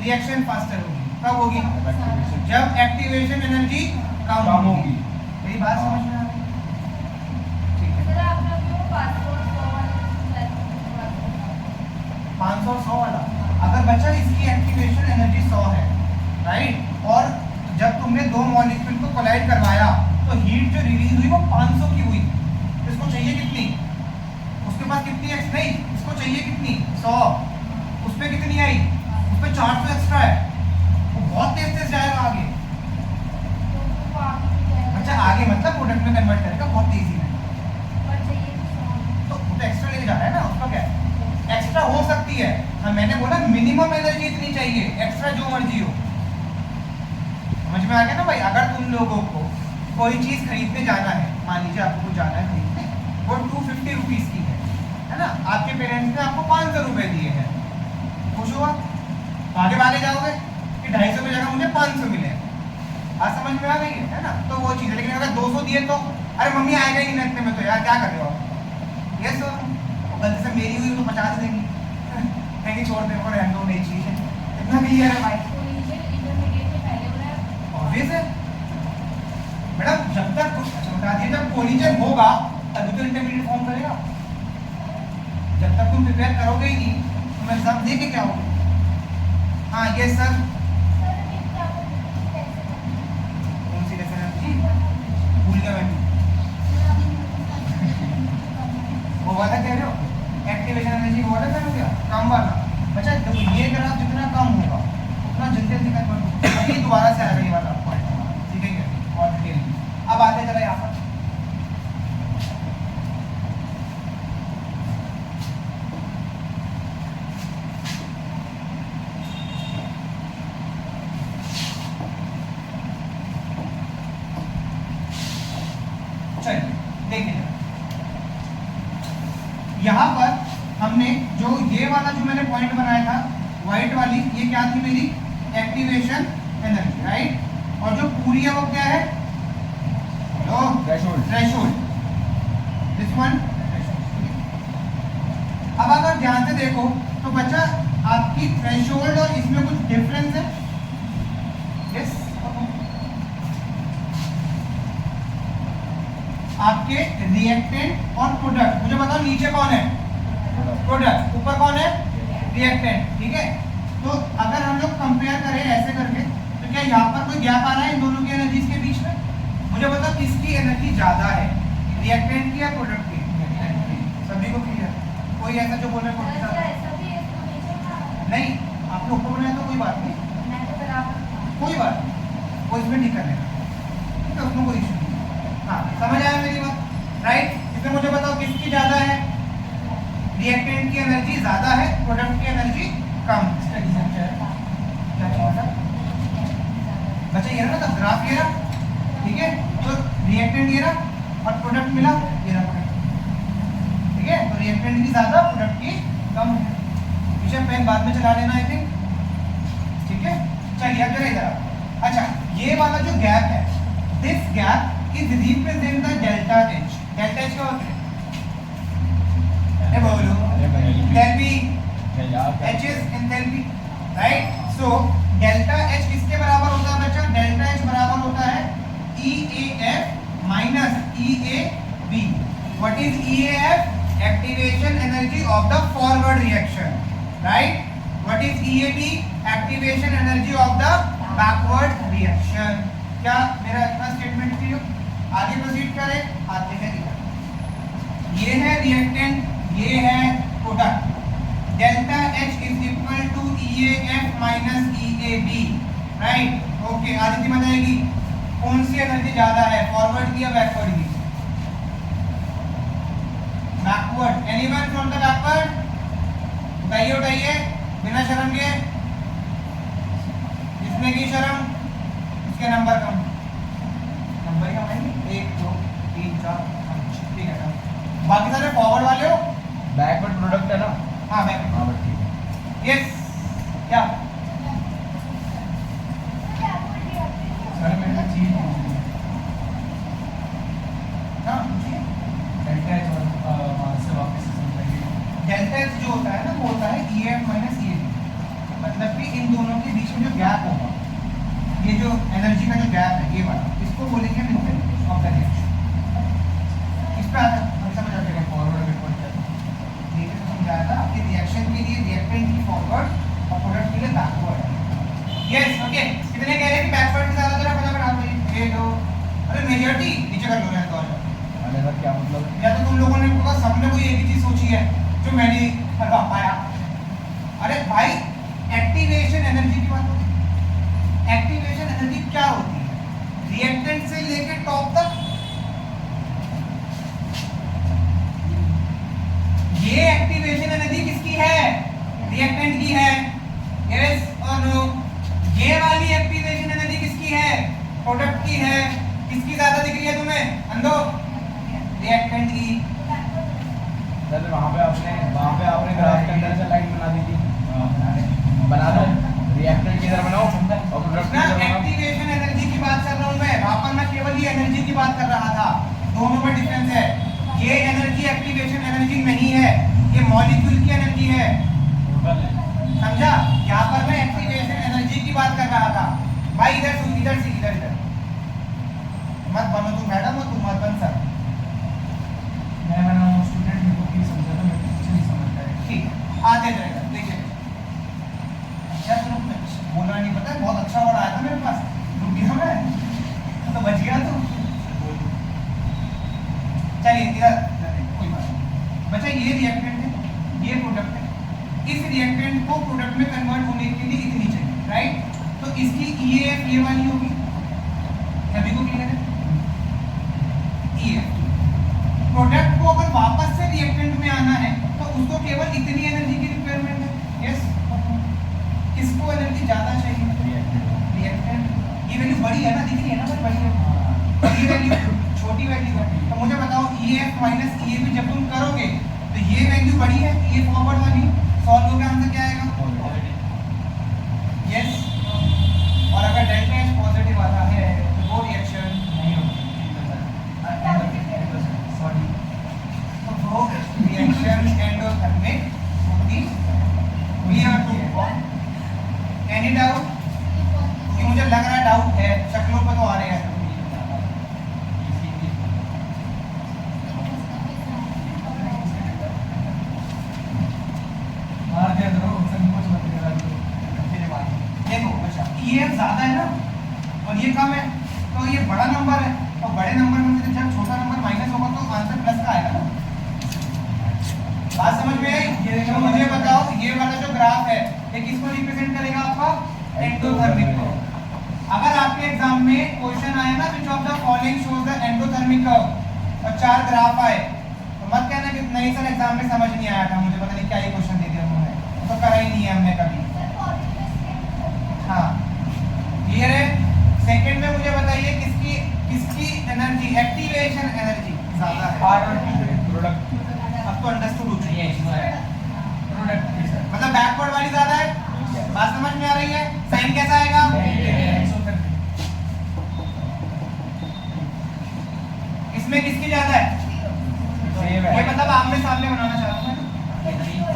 रिएक्शन फास्टर होगी? कब होगी? जब एक्टिवेशन एनर्जी कम होगी। मेरी बात समझ में आ रही है? ठीक है। 500 और 100 वाला, अगर बच्चा इसकी एक्टिवेशन एनर्जी 100 है, राइट, और जब तुमने दो मॉलिक्यूल को कोलाइड करवाया तो हीट जो रिलीज हुई वो 500 की हुई, इसको चाहिए कितनी? उसके पास कितनी एक्स नहीं, इसको चाहिए कितनी? 100। उस पे कितनी आई? उस पे 400 एक्स्ट्रा है, वो बहुत तेज तेज जाएगा आगे। अच्छा आगे मतलब प्रोडक्ट में कन्वर्ट करेगा बहुत तेजी में, तो वो तो एक्स्ट्रा लेके जा रहा है ना, उसका क्या है? एक्स्ट्रा हो सकती है। हाँ मैंने बोला मिनिमम एनर्जी इतनी चाहिए, एक्स्ट्रा जो मर्जी हो। समझ में आ गया ना भाई? अगर तुम लोगों को कोई चीज खरीदने जाना है, मान लीजिए आपको कुछ जाना है खरीदने, वो 250 रुपीज की है ना, आपके पेरेंट्स ने आपको 500 रुपए दिए हैं, खुश हुआ? तो आगे भागे जाओगे कि 250 की जगह मुझे 500 मिले। आज समझ में आ गई है ना? तो वो चीज है। लेकिन अगर 200 दिए तो अरे मम्मी आएगा ही नहीं इतने में, तो यार क्या कर रहे हो आप? यस गलती से मेरी हुई तो 50 देंगी, कहेंगे छोड़ दे वो रहने दो, नहीं चाहिए, इतना क्लियर है भाई? ऑब्वियस है मैडम, जब तक कुछ अच्छा बता दिए, जब कोलिजन होगा तभी तो इंटरमीडिएट फॉर्म करेगा। जब तक तुम प्रिपेयर करोगे ही नहीं तो मैं एग्जाम दे के क्या होगा? हाँ ये सर, कौन सी लेसन है जी? भूल गया मैं, वो वाला कह रहे हो एक्टिवेशन एनर्जी, वो वाला कह रहे हो क्या? कम वाला। बच्चा देखो ये ग्राफ जितना कम होगा उतना जल्दी जल्दी कन्वर्ट होगा, ये दोबारा से आएगा ये वाला पॉइंट हमारा, ठीक है? और डिटेल अब आते चला यहाँ पर। चलिए देखिए यहाँ पर हमने जो ये वाला जो मैंने पॉइंट बनाया था व्हाइट वाली, ये क्या थी मेरी? Activation energy, right? और जो पूरी है वो क्या है? थ्रेशोल्ड। This one. अब अगर ध्यान से देखो तो बच्चा आपकी थ्रेशोल्ड और इसमें कुछ डिफरेंस है? यस, आपके रिएक्टेंट और प्रोडक्ट, मुझे बताओ नीचे कौन है? प्रोडक्ट, ऊपर कौन है? रिएक्टेंट, ठीक है? तो अगर हम लोग कंपेयर करें ऐसे करके तो क्या यहाँ पर कोई गैप आ रहा है इन दोनों की एनर्जीज के बीच में? मुझे बताओ किसकी एनर्जी ज्यादा है, रिएक्टेंट की या प्रोडक्ट की? सभी को क्लियर? कोई ऐसा जो बोले नहीं, आपने ऊपर बनाया तो कोई बात नहीं, कोई बात नहीं, वो इसमें ठीक कर लेना, ठीक है? उसमें कोई इशू नहीं। हाँ समझ आया मेरी बात, राइट? इसमें मुझे बताओ किसकी ज्यादा है? रिएक्टेंट की एनर्जी ज्यादा है, प्रोडक्ट की एनर्जी कम। इसका रीजन क्या है? क्या चाहिए बच्चा? ये रहा ना ग्राफ, ये रहा, ठीक है? तो रिएक्टेंट ये रहा और प्रोडक्ट मिला ये रहा प्रोडक्ट, ठीक है? तो रिएक्टेंट की ज्यादा, प्रोडक्ट की कम है। विषय पेन बाद में चला लेना आई थिंक, ठीक है? चलिए अब जरा इधर। अच्छा ये वाला जो गैप है, this gap is represent the delta H. Delta H क्या होता है? बोलो enthalpy, H is enthalpy, right? So delta H किसके बराबर होता है बच्चा? डेल्टा एच बराबर होता है EAF minus EAB। What is EAF? Activation energy of the forward reaction, right? What is EAB? Activation energy of the backward reaction. क्या मेरा इतना स्टेटमेंट क्लियर? आगे प्रोसीड करें, आते हैं इधर। ये है रिएक्टेंट, ये है product. Delta H is equal to EAF minus EAB, right? Okay, आगे समझ आएगी कौन सी एनर्जी ज्यादा है, फॉरवर्ड की या बैकवर्ड की? Backward. Anyone from the backward? उठाइए उठाइए बिना शर्म के, जिसने की शर्म उसके नंबर कम, नंबर कम आएंगे 1 2 3 4 5, ठीक है? बाकी सारे फॉरवर्ड वाले हो, बैकवर्ड प्रोडक्ट है ना? हाँ बैकवर्ड, हाँ बस ठीक है। यस। क्या जो एनर्जी का जो गैप है ये वाला, इसको बोलेंगे हम इंटेंसिटी ऑफ द रिएक्शन। इस पे आता है समझ आ जाएगा फॉरवर्ड बैकवर्ड ये तो समझाया था आपके रिएक्शन के लिए रिएक्टेंट की फॉरवर्ड और प्रोडक्ट के लिए बैकवर्ड। यस ओके, कितने कह रहे हैं कि बैकवर्ड से ज्यादा तरह फटाफट आप ये लो, अरे मेजॉरिटी नीचे कर लो ना तो अरे सर क्या मतलब? या तो तुम लोगों ने कहा सबने कोई एक ही चीज सोची है जो मैंने करवा पाया। अरे भाई एक्टिवेशन एनर्जी की बात होती है। एक्टिवेशन एनर्जी क्या होती है? रिएक्टेंट से लेके टॉप तक ये एक्टिवेशन एनर्जी किसकी है? रिएक्टेंट की है। यस और नो? ये वाली एक्टिवेशन एनर्जी किसकी है? प्रोडक्ट की है। किसकी ज्यादा दिख रही है तुम्हें अंदो? रिएक्टेंट की। सर वहाँ पे आपने ग्राफ के अंदर से लाइन बना दी थी, बना दो रिएक्टेंट की तरह बनाओ और प्रोडक्ट की ना तरह बनाओ। एक्टिवेशन एनर्जी की बात कर रहा हूं मैं, वहां पर मैं केवल ये एनर्जी की बात कर रहा था। दोनों में डिफरेंस है। ये एनर्जी एक्टिवेशन एनर्जी नहीं है, ये मॉलिक्यूल की एनर्जी है, समझा? यहाँ पर मैं एक्टिवेशन एनर्जी की बात कर रहा था। भाई इधर से इधर मत बनो तुम मैडम और तुम मत बन सर। मैं स्टूडेंट मेरे को नहीं समझा था, मैं कुछ नहीं समझता है। ठीक है आते जाएगा देखिए। अच्छा तुम बोलना नहीं पता है, बहुत अच्छा वर्ड आया था मेरे पास, रुक गया मैं तो बच गया तो। चलिए इधर कोई बात नहीं बच्चा, ये रिएक्टेंट है, ये प्रोडक्ट है। इस रिएक्टेंट को प्रोडक्ट में कन्वर्ट होने के लिए इतनी चाहिए, राइट? तो इसकी EAF ये वाली होगी, सभी को क्लियर है? EAF प्रोडक्ट को अगर वापस से रिएक्टेंट में आना है तो उसको केवल इतनी एनर्जी की रिक्वायरमेंट है। यस किसको एनर्जी ज्यादा चाहिए? रिएक्टेंट। ये वैल्यू बड़ी है ना, दिख रही है ना भाई, बड़ी है। ये वैल्यू छोटी वैल्यू है, तो मुझे बताओ EAF माइनस EAB जब तुम करोगे तो ये वैल्यू बड़ी है, ये फॉरवर्ड वाली सॉल्व होकर आंसर क्या आएगा? यस और अगर डेल्टा H पॉजिटिव आता है तो वो रिएक्शन नहीं होगी। तो वो रिएक्शन एंडोथर्मिक होगी। Clear too? Any doubt? क्योंकि मुझे लग रहा है डाउट है, शक्लों पर तो आ रहे हैं। देखो अच्छा EAF ज्यादा है ना और ये कम है, तो ये बड़ा नंबर है, और बड़े नंबर में से जब छोटा नंबर माइनस होगा तो आंसर प्लस का आएगा ना। बात समझ में आई? तो मुझे बताओ ये वाला जो ग्राफ है ये किसको रिप्रेजेंट करेगा? आपका एंडोथर्मिक को। अगर आपके एग्जाम में क्वेश्चन आया ना which of the following shows the endothermic curve और 4 ग्राफ आए तो मत कहना कि नहीं सर एग्जाम में समझ नहीं आया था, मुझे पता नहीं क्या ये क्वेश्चन दे दिया उन्होंने, तो करा ही नहीं है हमने कभी। हाँ क्लियर है? सेकंड में मुझे बताइए किसकी एनर्जी एक्टिवेशन एनर्जी ज्यादा है? प्रोडक्ट। अब तो अंडरस्टूड हो चुकी है प्रोडक्ट की सर मतलब बैकवर्ड वाली ज्यादा है। बात समझ में आ रही है? साइन कैसा आएगा? इसमें किसकी ज्यादा है? सेम है। ये मतलब आमने सामने बनाना चाह रहा हूं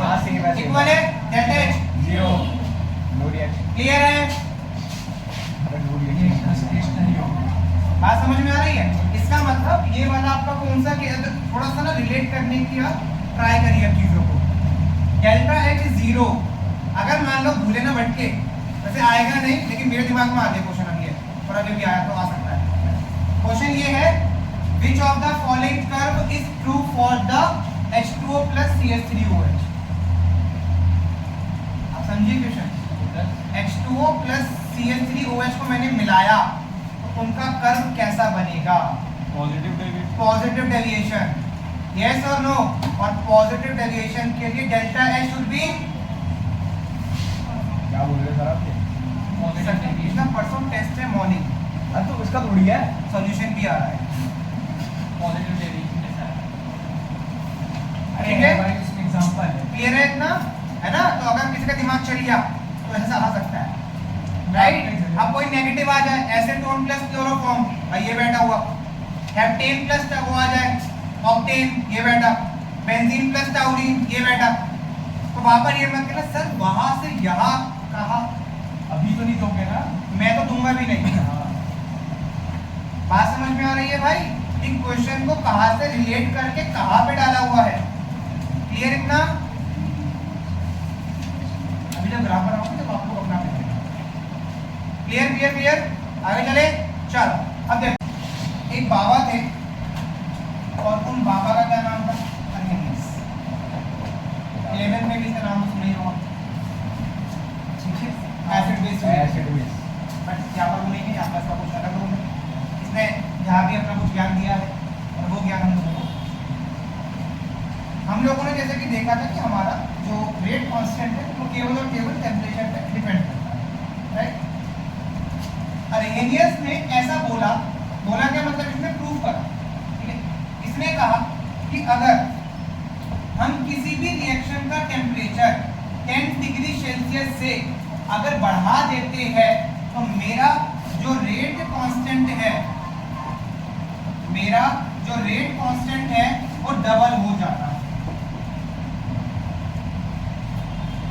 हाँ सेम है। इक्वल है delta H। Zero no reaction. Clear है? अरे नो रिएक्शन। बात समझ में आ रही है? इसका मतलब ये वाला आपका कौन सा थोड़ा सा ना रिलेट करने की आप ट्राई करिए अब चीजों को। डेल्टा H 0 अगर मान लो भूले ना भटके, वैसे आएगा नहीं लेकिन मेरे दिमाग में आ गया क्वेश्चन अभी है और अभी भी आया तो आ सकता है। क्वेश्चन ये है which of the following curve is true for the H2O plus CH3OH? आप समझिए क्वेश्चन। H2O plus CH3OH को मैंने मिलाया तो उनका कर्व कैसा बनेगा? Positive deviation. यस और नो? और पॉजिटिव डेविएशन के लिए डेल्टा H शुड बी क्या बोल रहे सर आप ये? Positive deviation. परसों टेस्ट है मॉर्निंग, हाँ तो इसका थोड़ी है। सॉल्यूशन भी आ रहा है। पॉजिटिव डेविएशन के साथ। ठीक है? भाई इसमें एग्जांपल है। क्लियर है इतना? है ना? तो अगर किसी का दिमाग चल गया तो ऐसा आ सकता है, राइट? अब कोई नेगेटिव आ जाए, एसीटोन प्लस क्लोरोफॉर्म, भाई ये बैठा हुआ। हेप्टेन प्लस वो आ जाए, ऑक्टेन, ये बैठा। बेंजीन प्लस टाउरीन, ये बैठा। तो वहां पर ये मत कहना सर वहां से यहाँ कहा, अभी तो नहीं दोगे ना? मैं तो दूंगा भी नहीं। हाँ। बात समझ में आ रही है भाई? कि क्वेश्चन को कहाँ से रिलेट करके कहाँ पे डाला हुआ है। क्लियर इतना? अभी जब ग्राफ बनाऊंगा तब आप लोग अपना क्लियर क्लियर क्लियर। आगे चले, चलो अब देखो, एक बाबा थे और उन बाबा का क्या नाम था? अरहनियस। 11 में भी इसका नाम सुना ही होगा, ठीक है? Acid base. Acid base. But यहाँ पर वो नहीं है, यहाँ पर इसका कुछ अलग रूप है। इसने यहाँ भी अपना कुछ ज्ञान दिया है और वो ज्ञान हम लोगों ने जैसे कि देखा था कि हमारा जो रेट कांस्टेंट है वो केवल और केवल टेम्परेचर पे डिपेंड करता है, राइट? अरहनियस ने ऐसा बोला क्या मतलब इसने प्रूव करा, ठीक है? इसने कहा कि अगर हम किसी भी रिएक्शन का टेम्परेचर 10 डिग्री सेल्सियस से अगर बढ़ा देते हैं तो मेरा जो रेट कांस्टेंट है वो डबल हो जाता है।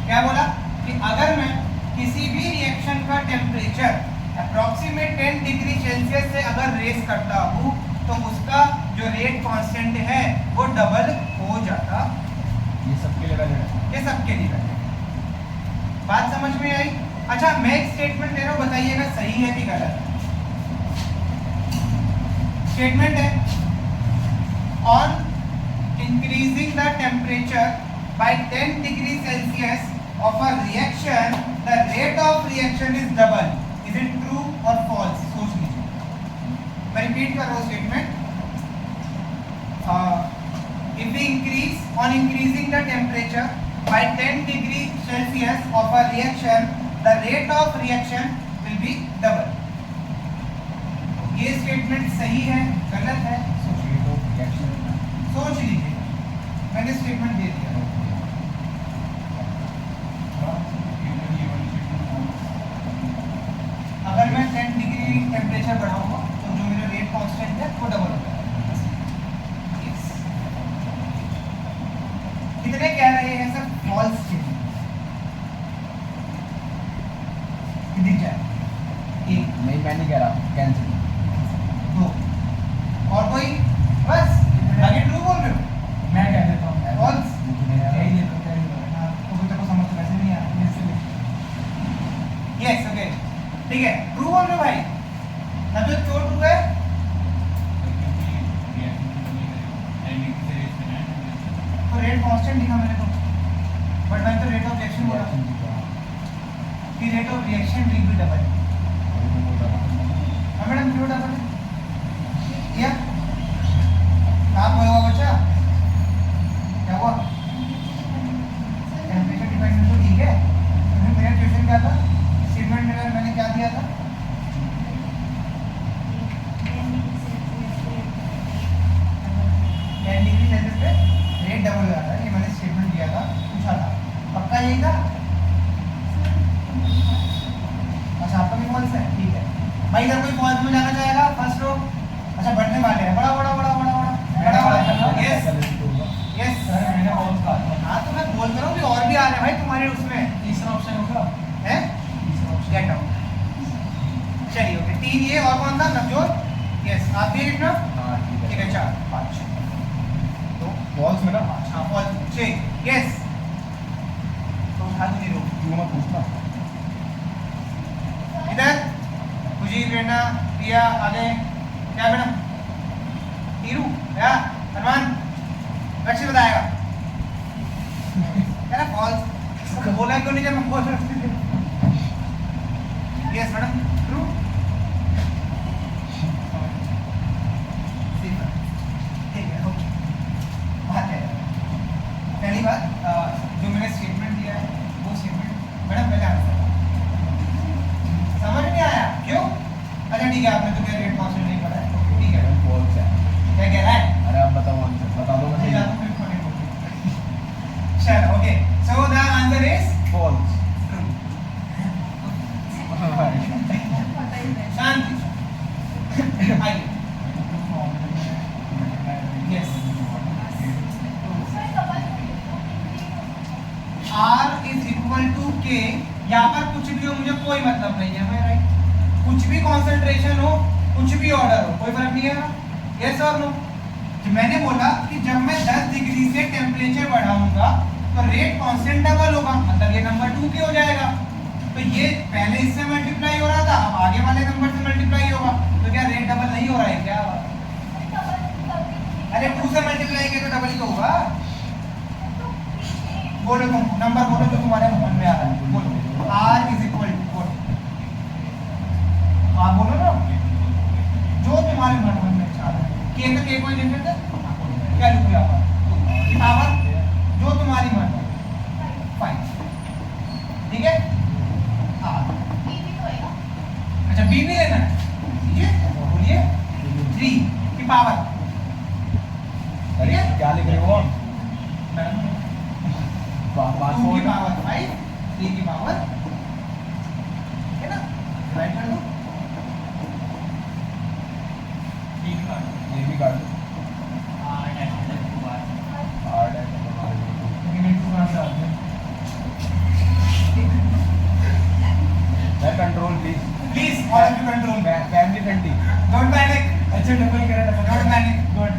क्या बोला? कि अगर मैं किसी भी रिएक्शन का टेम्परेचर अप्रॉक्सीमेट 10 डिग्री सेल्सियस से अगर रेस करता हूँ तो उसका जो रेट कांस्टेंट है वो डबल हो जाता। ये सबके लिए वैलिड है। ये सबके लिए वैलिड है। बात समझ में आई? अच्छा, मैं एक स्टेटमेंट दे रहा हूँ, बताइएगा सही है कि गलत है। स्टेटमेंट है, on increasing the temperature by 10 degree Celsius of a reaction, the rate of reaction is double. Is it true or false? सोच लीजिए। मैं रिपीट कर रहा हूँ statement. If we increasing the temperature by 10 degree Celsius of a reaction, the rate of reaction will be double. ये statement सही है गलत है? सोचिए तो रिएक्शन सोच लीजिए, मैंने स्टेटमेंट दे दिया। अगर मैं 10 डिग्री टेम्परेचर बढ़ाऊंगा तो जो मेरा रेट कांस्टेंट है वो डबल हो जाएगा। कितने कह रहे हैं सर फॉल्स स्टेटमेंट? दिख जाए एक नहीं, मैं नहीं कह रहा, कैंसिल। दो और कोई? बस आगे ट्रू बोल रहे हो? मैं कह देता हूँ फॉल्स। यही देता हूँ, यही देता हूँ। हाँ, तो बच्चों को समझ तो वैसे नहीं आ रहा। यस ओके ठीक है, ट्रू बोल रहे हो भाई? तब जो ट्रू है तो रेट कांस्टेंट लिखा मैंने तो, बट मैंने तो रेट ऑफ रिएक्शन बोला कि rate of reaction will be double. हाँ मैडम, क्यों डबल है? या आप होगा बच्चा, क्या हुआ? टेम्परेचर डिपेंडेंट तो ठीक है, मेरा क्वेश्चन क्या था? स्टेटमेंट में मैंने क्या दिया था? 10 डिग्री सेल्सियस पे रेट डबल हो जाता है, ये मैंने स्टेटमेंट दिया था, पूछा था। पक्का यही था? अच्छा, आपका भी फॉल्स है, ठीक है भाई। इधर कोई फॉल्स में जाना चाहेगा? First row. अच्छा, बढ़ने वाले हैं, बड़ा बड़ा बड़ा बड़ा बड़ा बड़ा। यस यस सर मैंने फॉल्स कहा था। हाँ तो मैं बोल रहा हूँ कि और भी आ रहे हैं भाई तुम्हारे उसमें तीसरा ऑप्शन होगा। है। तीसरा ऑप्शन गेट आउट। चलिए ओके, 3 ये और कौन था? नवजोत। यस, आप भी लिखना। हाँ ठीक है, 4 5 तो फॉल्स में ना। 5 हाँ फॉल्स 6। यस, तो उठा दो 0 क्यों मत पूछना। इधर खुशी, प्रेरणा, प्रिया, आगे क्या मैडम? हीरू या अरमान लक्ष्य बताएगा क्या फॉल्स बोला क्यों नहीं जब मैं बोल रहा हूँ? Yes madam, true. ठीक है, ओके। बात है, पहली बात जो मैंने स्टेटमेंट दिया है वो स्टेटमेंट मैडम पहले आंसर समझ नहीं आया क्यों? अच्छा ठीक है, आपने तो क्या रेट कांस्टेंट नहीं पढ़ा है, ओके ठीक है। फॉल्स है। क्या कह रहा है? अरे आप बताओ आंसर, बता दो मुझे मुझे। याद है, फिर चलो okay, so the answer is false. True. शांति आइए। Yes, R is equal to K। यहाँ पर कुछ भी हो मुझे कोई मतलब भी कॉन्सेंट्रेशन हो, कुछ भी ऑर्डर हो, कोई फर्क नहीं है ना? यस और नो? मैंने बोला कि जब मैं 10 डिग्री से टेम्परेचर बढ़ाऊंगा तो रेट कांस्टेंट डबल होगा, मतलब ये नंबर 2 के हो जाएगा। तो ये पहले इससे मल्टीप्लाई हो रहा था, अब आगे वाले नंबर से मल्टीप्लाई होगा, तो क्या रेट डबल नहीं हो रहा है क्या? अरे 2 से मल्टीप्लाई किया तो डबल ही तो होगा। बोलो तुम नंबर बोलो जो तुम्हारे मन में आ रहा है, बोलो। R इज इक्वल टू, बोलो आप बोलो ना जो तुम्हारे मन में आ रहा है। के तो के कोई लिख देते क्या लिखो यहाँ पर पावर जो तुम्हारी मन में, फाइन, ठीक है। अच्छा बी भी लेना है, बोलिए 3 की पावर, अरे क्या लिख रहे हो आप? 2 की पावर 5, 3 की पावर, है ना? राइट कर दो, ये भी काट दो। मैं control please all of you control, family friendly. Don't panic, अच्छा डबल करा don't panic, don't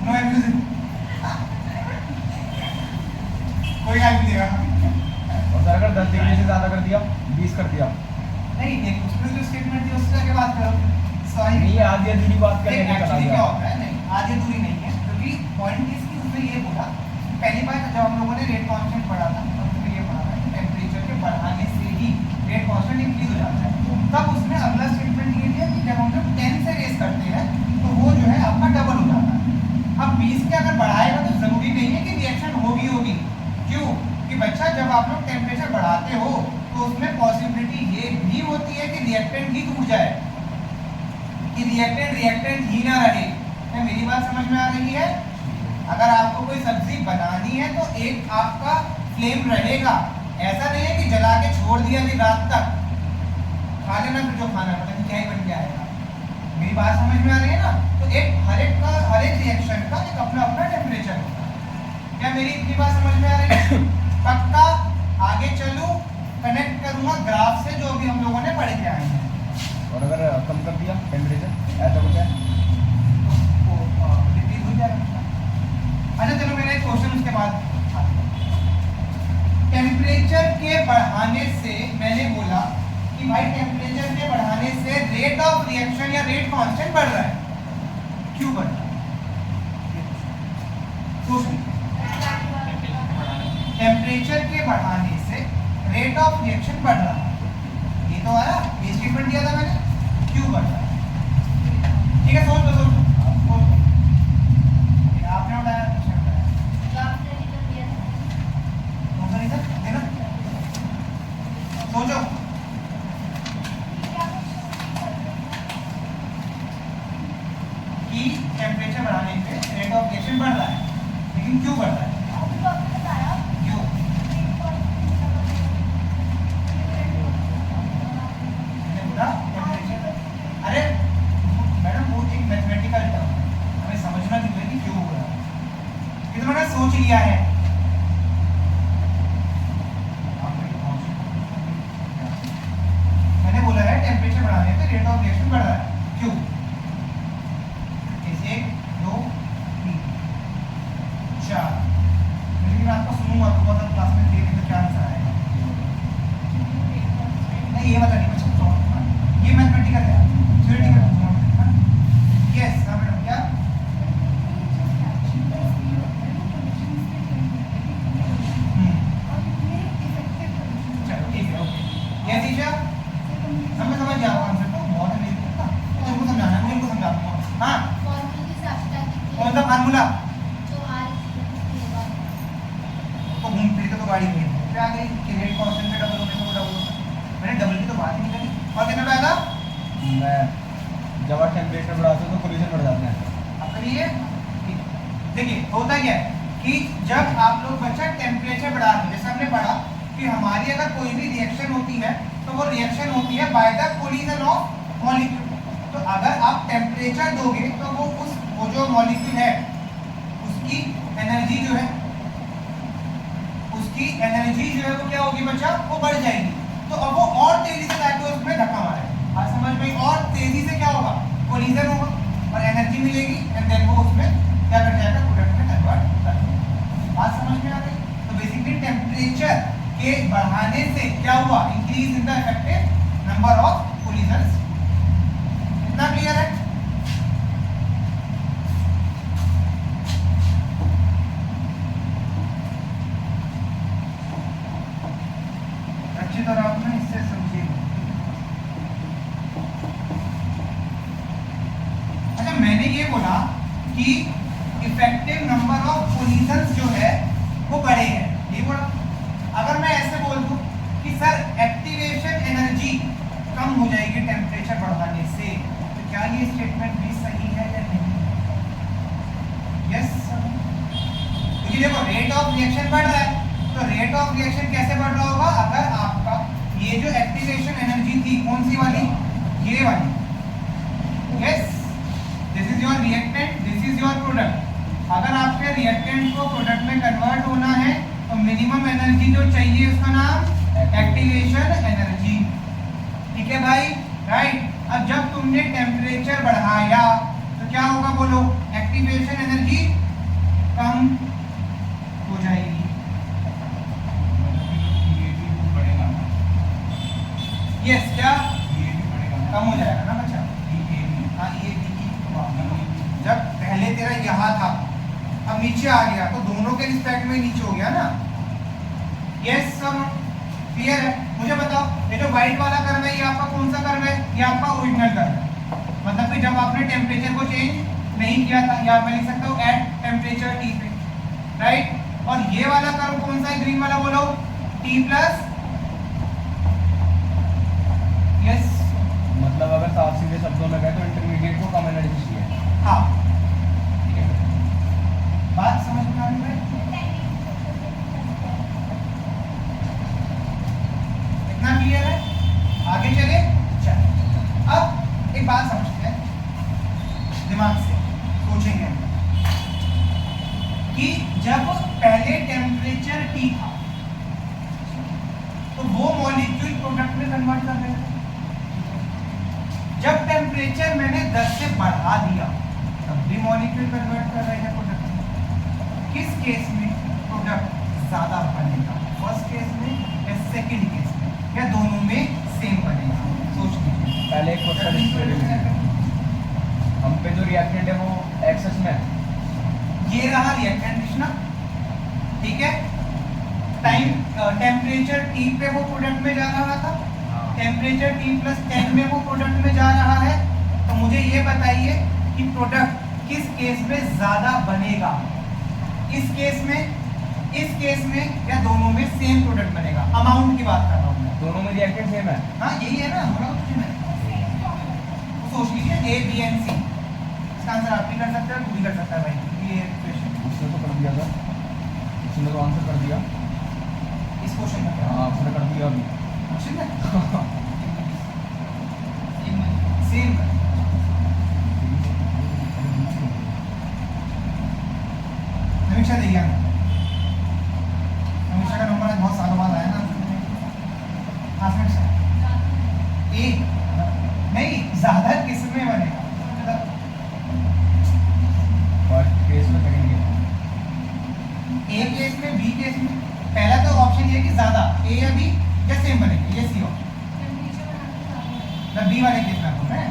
know abusing, कोई गाली नहीं देगा। और सर अगर 10 डिग्री से ज्यादा कर दिया, 20 कर दिया, नहीं एक उसमें जो स्टेटमेंट थी उससे आगे बात करो। सॉरी नहीं आधी अधूरी बात करने का एक्चुअली करा क्या होता है, नहीं आधी अधूरी नहीं है, क्योंकि पॉइंट इसकी उसमें ये बोला पहली बार जब हम लोगों ने रेट कांस्टेंट पढ़ा था तो उसमें ये पढ़ा था कि टेम्परेचर के बढ़ाने से ही रेट कांस्टेंट इंक्रीज हो जाता है। तब उसमें अगला स्टेटमेंट ये दिया कि जब हम लोग 10 से रेस करते हैं तो वो जो है आपका डबल हो जाता है। अब 20 के अगर बढ़ाएगा तो जरूरी नहीं है कि रिएक्शन होगी। क्यों? कि बच्चा जब आप लोग टेम्परेचर बढ़ाते हो तो उसमें पॉसिबिलिटी ये भी होती है कि रिएक्टेंट ही टूट जाए, कि रिएक्टेंट ही ना रहे। क्या मेरी बात समझ में आ रही है? अगर आपको कोई सब्जी बनानी है तो एक आपका फ्लेम रहेगा, ऐसा नहीं है कि जला के छोड़ दिया अभी रात तक, खा लेना फिर जो खाना पता नहीं क्या ही बन के आएगा। मेरी बात समझ में आ रही है ना? तो हर एक रिएक्शन का एक अपना अपना टेम्परेचर होता है। क्या मेरी इतनी बात समझ में आ रही है? पक्का आगे चलूं, कनेक्ट करूंगा ग्राफ से जो अभी हम लोगों ने पढ़ के आए हैं। और अगर कम कर दिया टेम्परेचर ऐसा कुछ है तो रिपीट हो जाएगा। अच्छा चलो मेरा एक क्वेश्चन उसके बाद, टेम्परेचर के बढ़ाने से मैंने बोला कि भाई टेम्परेचर के बढ़ाने से रेट ऑफ रिएक्शन या रेट कांस्टेंट बढ़ रहा है। क्यों बढ़ रहा है? टेम्परेचर के बढ़ाने से रेट ऑफ रिएक्शन बढ़ रहा है, ये तो आया, ये स्टेटमेंट दिया था मैंने। क्यों बढ़ रहा है? ठीक है, सोच लो आपने उठाया देना, सोचो। कि टेम्परेचर बढ़ाने पे रेट ऑफ रिएक्शन बढ़ रहा है, लेकिन क्यों बढ़ रहा है? क्यों? मैंने बोला टेम्परेचर, अरे मैडम वो एक मैथमेटिकल टर्म है, हमें समझना चाहिए कि क्यों हो रहा है। ये तो मैंने सोच लिया है। मैंने बोला है टेम्परेचर बढ़ाने पे रेट ऑफ रिएक्शन बढ़ रहा है, क्यों? 1 2 3 4, लेकिन मैं आपको सुनूंगा तो बहुत क्लास में देखें तो क्या आंसर आएगा। नहीं ये वाला नहीं, मैं समझाऊंगा, ये मैथमेटिकल है, थ्योरेटिकल। यस हाँ मैडम, क्या? चलो ठीक है, ओके। यस ईशा, समझ जाओ आंसर तो बहुत नहीं करता, तो तुमको समझाना है, मुझे इनको समझा दूंगा। हाँ कौन सा फार्मूला? तो घूम फिर तो गाड़ी में क्या आ गई कि रेट कांस्टेंट पे डबल होने से वो डबल होता है। मैंने डबल की तो बात ही नहीं करी। और कितना पे आया था? मैं जब आप टेम्परेचर बढ़ाते हो तो कोलिजन बढ़ जाते हैं। अब करिए, देखिए होता क्या है कि जब आप लोग बच्चा टेम्परेचर बढ़ा दो, जैसे हमने पढ़ा कि हमारी अगर कोई भी रिएक्शन होती है तो वो रिएक्शन होती है by the collision of molecule. तो अगर आप टेम्परेचर दोगे तो वो जो मॉलिक्यूल है उसकी एनर्जी जो है वो क्या होगी बच्चा? वो बढ़ जाएगी। तो अब वो और तेजी से जाके उसमें धक्का मारेगा। आज समझ में, और तेजी से क्या होगा, कोलिजन होगा और एनर्जी मिलेगी एंड देन वो उसमें क्या कर जाएगा, प्रोडक्ट में कन्वर्ट कर जाएगा। बात समझ में आ गई? तो बेसिकली टेम्परेचर के बढ़ाने से क्या हुआ, increase in the effective number of collisions. इतना क्लियर है? अच्छी तरह आपने इससे समझिए। अच्छा, मैंने ये बोला कि इफेक्टिव नंबर ऑफ कोलिजन्स जो है वो बड़े हैं, ये बोला। अगर मैं ऐसे बोल दूं कि सर एक्टिवेशन एनर्जी कम हो जाएगी टेम्परेचर बढ़ाने से, तो क्या ये स्टेटमेंट भी सही है या नहीं? यस, क्योंकि देखो रेट ऑफ रिएक्शन बढ़ रहा है, तो रेट ऑफ रिएक्शन कैसे बढ़ रहा होगा, अगर आपका ये जो एक्टिवेशन एनर्जी थी कौन सी वाली, ये वाली, yes, this is your reactant, this is your product. अगर आपके रिएक्टेंट को प्रोडक्ट में कन्वर्ट होना है तो मिनिमम एनर्जी जो चाहिए उसका नाम एक्टिवेशन एनर्जी। ठीक है भाई, राइट। अब जब तुमने टेम्परेचर बढ़ाया तो क्या होगा, बोलो, एक्टिवेशन एनर्जी कम हो जाएगी। यस, क्या कम हो जाएगा ना बच्चा? हाँ, ये जब पहले तेरा यहाँ था अब नीचे आ गया तो दोनों के रिस्पेक्ट में नीचे हो गया ना। यस, सब क्लियर है? मुझे बताओ, ये जो व्हाइट वाला कर्व है ये आपका कौन सा कर्व है? ये आपका ओरिजिनल कर्व है, मतलब कि जब आपने टेम्परेचर को चेंज नहीं किया था, यहाँ मैं लिख सकता हूँ एट टेम्परेचर टी पे, राइट। और ये वाला कर्व कौन सा है, ग्रीन वाला, बोलो, टी प्लस। यस, मतलब अगर साफ सीधे शब्दों में कहें तो इंटरमीडिएट को कम एनर्जी चाहिए। हाँ, बात समझ में आ रही है? इतना क्लियर है? आगे चले, चल। अब एक बात समझते हैं, दिमाग से सोचेंगे कि जब पहले टेम्परेचर T था तो वो मॉलिक्यूल प्रोडक्ट में कन्वर्ट कर रहे थे। जब टेम्परेचर मैंने 10 से बढ़ा दिया तब भी मॉलिक्यूल कन्वर्ट कर रहे हैं प्रोडक्ट में। किस केस में प्रोडक्ट ज्यादा बनेगा, फर्स्ट केस में या सेकंड केस में, या दोनों में सेम बनेगा? सोच लीजिए। पहले एक क्वेश्चन, हम पे जो रिएक्टेंट है वो एक्सेस में है, ये रहा रिएक्टेंट कृष्णा, ठीक है। टाइम टेम्परेचर T पे वो प्रोडक्ट में जा रहा था, टेम्परेचर T+10 में वो प्रोडक्ट में जा रहा है। तो मुझे ये बताइए कि प्रोडक्ट किस केस में ज्यादा बनेगा, इस केस में या दोनों में सेम प्रोडक्ट बनेगा? अमाउंट की बात कर रहा हूँ मैं। दोनों में रिएक्टेंट सेम है। हाँ, यही है ना, हमारा क्वेश्चन है। तो सोच लीजिए A, B and C, इसका आंसर आप भी कर सकते हैं, तू भी कर सकता है भाई। ये क्वेश्चन उसने तो कर दिया था, उसने तो आंसर कर दिया। इस क्वेश्चन का क्या? हाँ, उसने कर दिया अभी। क्वेश्चन है सेम। समीक्षा देखिए, समीक्षा का नंबर बहुत सालों बाद आया ना। हाँ, समीक्षा ए नहीं, ज्यादा किस में बनेगा? फर्स्ट केस में, सेकंड केस ए केस में, बी केस में। पहला तो ऑप्शन ये कि ज्यादा, ए या बी या सेम बनेगा, ये सी ऑप्शन। बी वाले केस में आपको मैं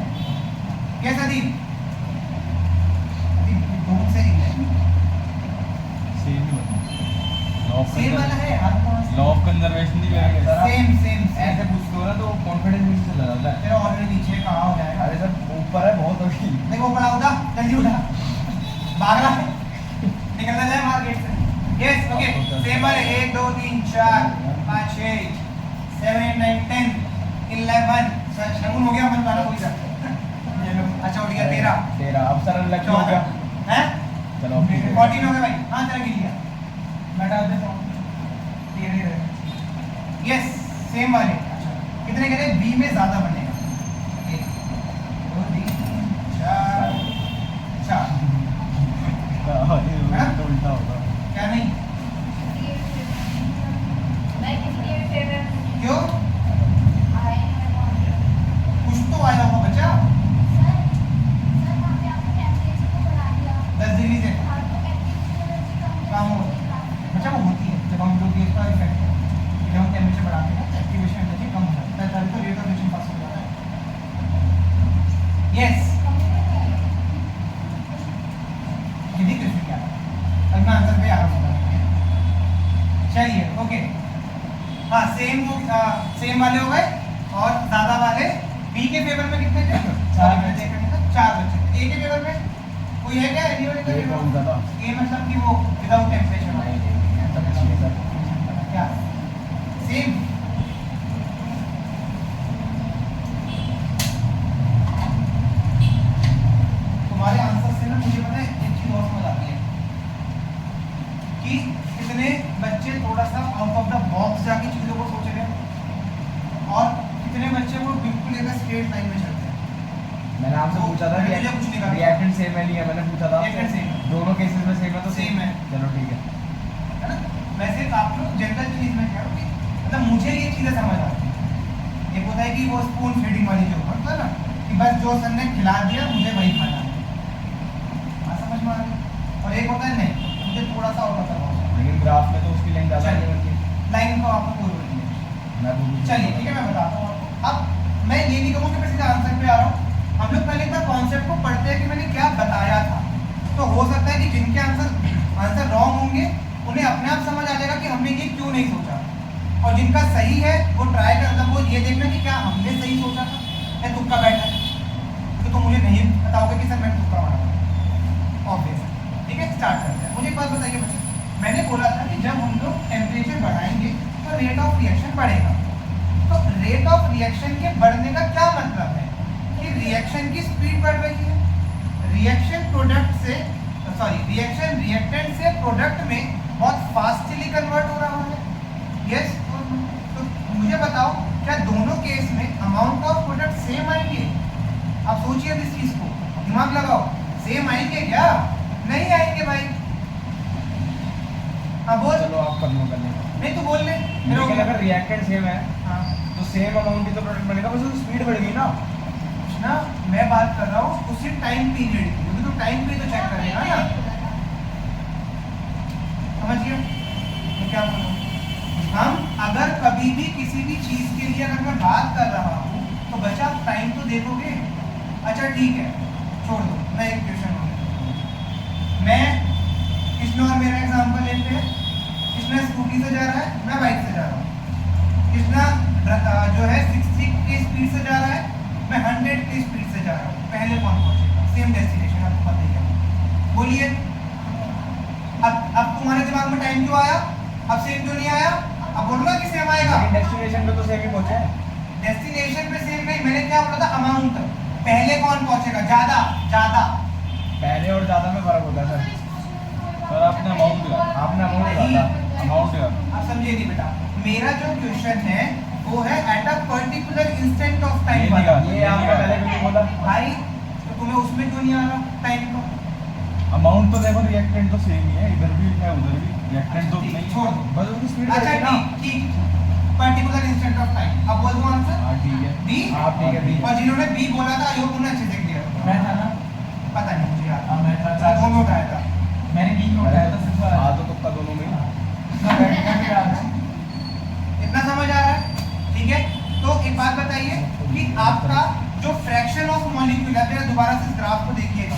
कैसा दी दोनों से सेम वाला है, लॉ ऑफ कंजर्वेशन भी है सर। सेम ऐसे पूछते हो ना तो कॉन्फिडेंस भी चला जाता है। तेरा ऑलरेडी नीचे कहाँ हो जाएगा? अरे सर ऊपर है बहुत होगी। देखो बड़ा उठा, जल्दी उठा, भाग रहा है, निकलना जाए मार्केट से। यस, ओके, सेम वाले 1 2 3 4 5 6 7 8 9 10 11 शगुन हो गया, मन वाला कोई सा। अच्छा, उठ गया 13। अब सर लग हो गया हैं? चलो 14 हो गया भाई। हाँ, तेरा गिर गया, बैठा देता हूँ। यस, सेम वाले। अच्छा, कितने कह रहे? बी में ज्यादा बनेगा। 1 2 3 4 4 उल्टा होगा क्या? नहीं, क्यों? सेम वाले हो गए और ज्यादा वाले बी के फेवर में कितने थे? 4 बच्चे थे। ए के फेवर में कोई है क्या? ये कौन सा था? ए मतलब कि वो विदाउट टेम्परेचर क्या सेम? तुम्हारे आंसर से ना मुझे पता है एक चीज और समझ आती है कि कितने बच्चे थोड़ा सा आउट ऑफ द बॉक्स जाके चीजों को सोच रहे हैं और कितने बच्चे वो बिल्कुल एक स्ट्रेट लाइन में चलते हैं। मैंने आपसे पूछा था कि मुझे कुछ नहीं कहा। रिएक्टेंट सेम है नहीं है, मैंने पूछा था Reactant same है। दोनों केसेस में सेम है तो Same है। चलो ठीक है। है ना? वैसे आप लोग जनरल चीज में क्या हो कि मतलब मुझे ये चीजें समझ आती है। एक होता है कि वो स्पून फीडिंग वाली जो होता है ना कि बस जो सर ने खिला दिया मुझे वही खाना है, समझ में आ रही? और एक होता है नहीं मुझे थोड़ा सा और पता होगा, लेकिन ग्राफ में तो उसकी लाइन ज़्यादा नहीं बनती। लाइन को आपको कोई रोक नहीं। मैं बोलूँ चलिए ठीक है, मैं बताता हूँ आपको। अब मैं ये नहीं कहूँगा कि मैं सीधा आंसर पे आ रहा हूँ। हम लोग पहले एक बार कॉन्सेप्ट को पढ़ते हैं कि मैंने क्या बताया था। तो हो सकता है कि जिनके आंसर रॉन्ग होंगे उन्हें अपने आप समझ आ जाएगा कि हमने ये क्यों नहीं सोचा, और जिनका सही है वो ट्राई कर, मतलब वो ये देखना कि क्या हमने सही सोचा था या तुक्का बैठा है। तो तुम मुझे नहीं बताओगे कि सर मैं तुक्का मारा, ऑब्वियस। ठीक है, स्टार्ट करते हैं। मुझे एक बात बताइए बच्चे, मैंने बोला था कि जब हम लोग टेम्परेचर बढ़ाएंगे तो रेट ऑफ रिएक्शन बढ़ेगा। तो रेट ऑफ रिएक्शन के बढ़ने का क्या मतलब है कि रिएक्शन की स्पीड बढ़ रही है। रिएक्शन प्रोडक्ट से रिएक्शन रिएक्टेंट से प्रोडक्ट में बहुत फास्टली कन्वर्ट हो रहा है। यस, तो मुझे बताओ क्या दोनों केस में अमाउंट ऑफ प्रोडक्ट सेम आएंगे? आप सोचिए इस चीज को, दिमाग लगाओ, सेम आएंगे क्या? नहीं आएंगे भाई। हाँ बोल। चलो आप कर लो नहीं तो बोल ले। लेकिन अगर रिएक्टेंट सेम है हाँ तो सेम अमाउंट ही तो प्रोडक्ट बनेगा, बस उसकी स्पीड बढ़ेगी ना। ना, मैं बात कर रहा हूँ उसी टाइम पीरियड की, क्योंकि तो टाइम पे तो चेक करेगा ना। समझिए मैं क्या बोल रहा हूँ। हम अगर कभी भी किसी भी चीज के लिए अगर मैं बात कर रहा हूँ तो बच्चा आप टाइम तो देखोगे। अच्छा ठीक है, छोड़ दो, मैं एक क्वेश्चन हूँ। मैं कृष्ण और मेरा एग्जाम्पल लेते हैं। कृष्णा स्कूटी से जा रहा है, मैं बाइक से जा रहा हूँ। कृष्णा जो है 60 की स्पीड से जा रहा है, मैं 100 की स्पीड से जा रहा हूँ। पहले कौन पहुंचेगा? सेम डेस्टिनेशन, आपको पता ही है। बोलिए अब तुम्हारे दिमाग में टाइम क्यों आया? अब सेम क्यों नहीं आया? अब बोलूंगा कि सेम आएगा। लेकिन डेस्टिनेशन पे तो सेम ही पहुंचे। डेस्टिनेशन पे सेम नहीं, मैंने क्या बोला था? अमाउंट। पहले कौन पहुंचेगा? ज्यादा ज्यादा। पहले और ज़्यादा में फर्क होता है सर। आपने अमाउंट आप समझे नहीं बेटा, मेरा जो क्वेश्चन है वो है at a particular instant of time वाला। ये आपने पहले भी नहीं बोला भाई तो तुम्हें उसमें क्यों नहीं आ रहा टाइम को? अमाउंट तो देखो, रिएक्टेंट तो सेम ही है, इधर भी है उधर भी रिएक्टेंट तो नहीं छोड़ दो, बस उसकी स्पीड अच्छा बढ़ेगी ना। ठीक, पर्टिकुलर इंस्टेंट ऑफ टाइम। अब बोल दो आंसर। हाँ ठीक है, बी। आप ठीक है दी। और जिन्होंने बी बोला था आई होप उन्हें अच्छे से क्लियर मैं था ना, पता नहीं मुझे यार, मैं था मैं दो में उठाया था। मैंने बी में उठाया था सिर्फ। हाँ तो तुक्का दोनों में ही। इतना समझ आ रहा है? ठीक है, तो एक बात बताइए कि आपका जो फ्रैक्शन ऑफ मॉलिक्यूल है, मेरा दोबारा से इस ग्राफ को देखिएगा।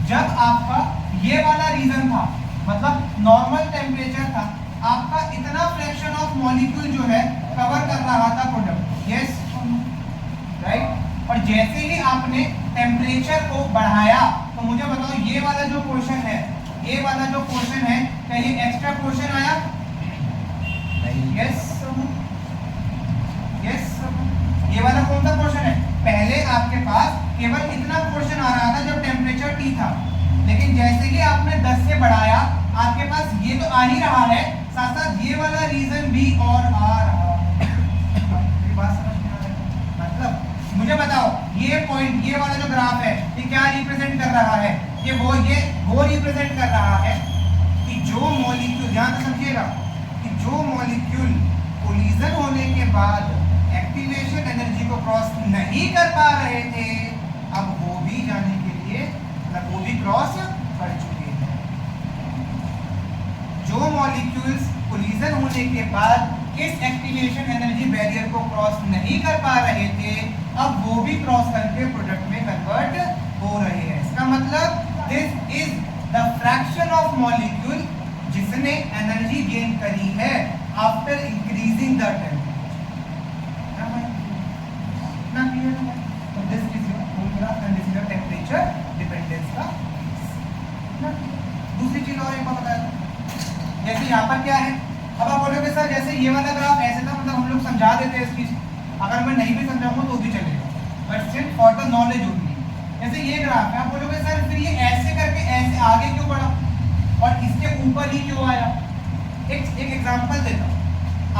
जब आपका ये वाला रीजन था, मतलब नॉर्मल टेम्परेचर था, आपका इतना फ्रैक्शन ऑफ मॉलिक्यूल जो है कवर कर रहा था प्रोडक्ट। Yes right. और जैसे ही आपने टेम्परेचर को बढ़ाया तो मुझे बताओ ये वाला जो पोर्शन है, ये वाला जो पोर्शन है, क्या ये एक्स्ट्रा पोर्शन आया? Yes yes. ये वाला कौन सा पोर्शन है? पहले आपके पास केवल इतना पोर्शन आ रहा था जब टेम्परेचर T था, लेकिन जैसे ही आपने 10 से बढ़ाया आपके पास ये तो आ ही रहा है, साथ साथ ये वाला रीजन भी और आ रहा है। बात समझ में आ रही है? मतलब मुझे बताओ ये पॉइंट, ये वाला जो ग्राफ है, ये क्या रिप्रेजेंट कर रहा है? ये वो रिप्रेजेंट कर रहा है कि जो मॉलिक्यूल, ध्यान से समझिएगा, कि जो मॉलिक्यूल कोलिजन होने के बाद एक्टिवेशन एनर्जी को क्रॉस नहीं कर पा रहे थे, अब वो भी जाने के लिए, मतलब वो भी क्रॉस कर चुके हैं। जो मॉलिक्यूल्स कोलिजन होने के बाद इस एक्टिवेशन एनर्जी बैरियर को क्रॉस नहीं कर पा रहे थे, अब वो भी क्रॉस करके प्रोडक्ट में कन्वर्ट हो रहे हैं। इसका मतलब this is the fraction of molecule जिसने एनर्जी गेन करी है आफ्टर इंक्रीजिंग द टेम्परेचर। इतना क्लियर है? तो this is your cool graph and this is your temperature dependence का। दूसरी चीज और एक बार बताया था, जैसे यहाँ पर क्या है, अब आप बोलोगे सर जैसे ये वाला ग्राफ ऐसे था, मतलब हम लोग समझा देते हैं इस चीज, अगर मैं नहीं भी समझाऊंगा तो भी चलेगा, बट सिर्फ फॉर द नॉलेज ओनली। जैसे ये ग्राफ है, आप बोलोगे सर फिर ये ऐसे करके ऐसे आगे क्यों बढ़ा और इसके ऊपर ही क्यों आया? एक एग्जांपल देता हूँ,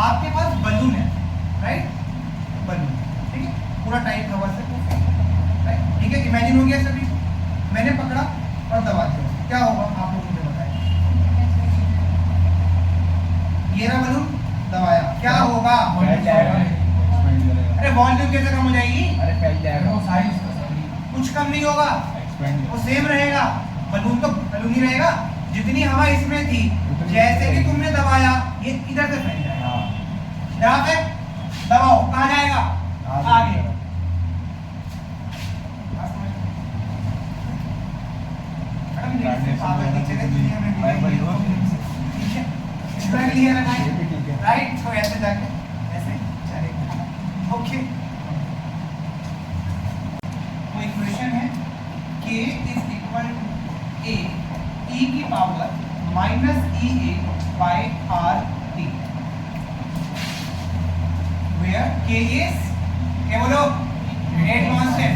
आपके पास बलून है, राइट, बलून, ठीक है, पूरा टाइट हवा से, राइट, ठीक है, इमेजिन हो गया सभी, मैंने पकड़ा और दबा दिया, क्या होगा आप लोग मुझे बताएं? ये रहा बलून, दबाया, क्या होगा? फैल जाएगा। अरे वॉल्यूम कैसे कम हो जाएगी? अरे फैल जाएगा। वो साइज कुछ कम नहीं होगा, एक्सपेंड वो सेम रहेगा, बलून तो बलून ही रहेगा, जितनी हवा इसमें थी जैसे कि तुमने दबाया ये इधर से फैल जाएगा। हाँ ग्राफ है, दबाओ कहाँ जाएगा? आगे। राइट, तो ऐसे जाके ऐसे चलेगा, ओके। तो इक्वेशन है k is equal to a e की power minus E A by R T, where k is, क्या बोलो, rate constant,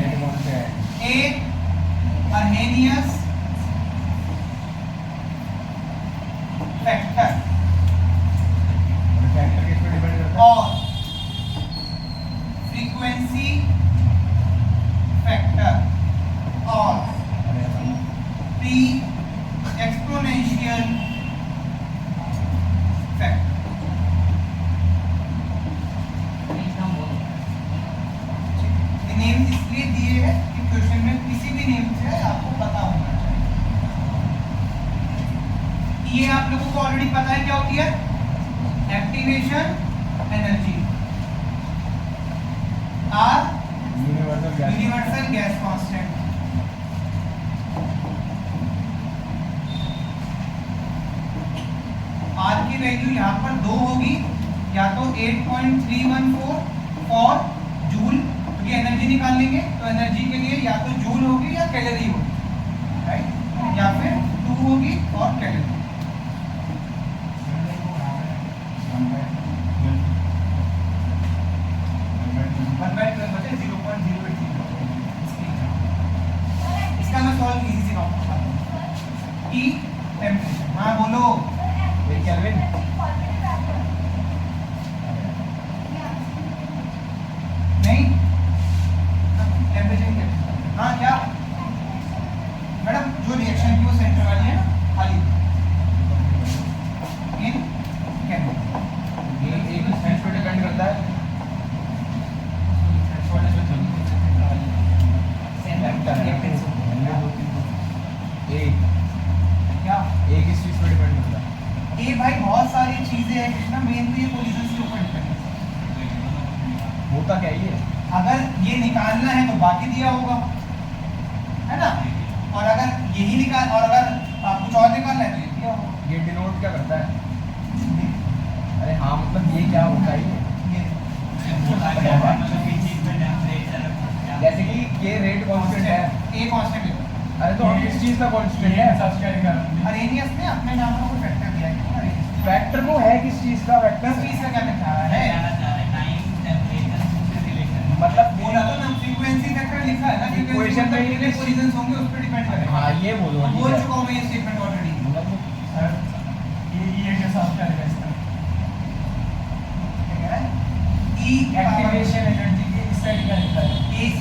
a Arrhenius factor factor किस पे डिपेंड करता है? और फ्रीक्वेंसी फैक्टर और p एक्सपोनेंशियल फैक्टर। ये नेम इसलिए दिए हैं कि क्वेश्चन में किसी भी नेम से आपको पता होना चाहिए। ये आप लोगों को ऑलरेडी पता है क्या होती है? Activation energy, R universal gas constant. R की वैल्यू यहाँ पर 2 होगी, या तो 8.314 फॉर जूल, क्योंकि एनर्जी निकाल लेंगे तो एनर्जी के लिए या तो जूल होगी या कैलोरी होगी, राइट, या फिर 2 होगी और कैलोरी। 1/12 बचे 0.08। इसका मैं सॉल्व इजी से कहूँगा कि टेम्परेचर, हाँ बोलो, केल्विन नहीं टेम्परेचर, हाँ क्या मैडम, जो रिएक्शन की वो सेंटर वाली है ना खाली इन कैलोरी, ये एक स्पीड पे डिपेंड करता है। क्या एक इस चीज पे डिपेंड करता है। ये भाई बहुत सारी चीजें हैं कृष्णा, मेन तो ये पोजीशन के ऊपर डिपेंड है। होता क्या ये? अगर ये निकालना है तो बाकी दिया होगा, है ना, और अगर यही निकाल, और अगर कुछ और निकालना है तो ये दिया होगा। ये डिनोट क्या करता है? अरे हाँ, मतलब ये क्या होता है? ये जैसे कि ये रेट कांस्टेंट है। ए कांस्टेंट है। अरे तो हम किस चीज का कांस्टेंट है? अरेनियस ने अपने नाम का कोई फैक्टर दिया है, फैक्टर वो है किस चीज का? किस फैक्टर चीज का क्या लिखा है? मतलब बोला तो ना, फ्रीक्वेंसी फैक्टर लिखा है ना, Equation में कितने ये पोजीशंस होंगे उस पर डिपेंड करेगा। हाँ ये बोलो, बोल चुका हूं मैं ये स्टेटमेंट ऑलरेडी। मतलब ई एक्टिवेशन एनर्जी के इस साइड का लिखा है। AC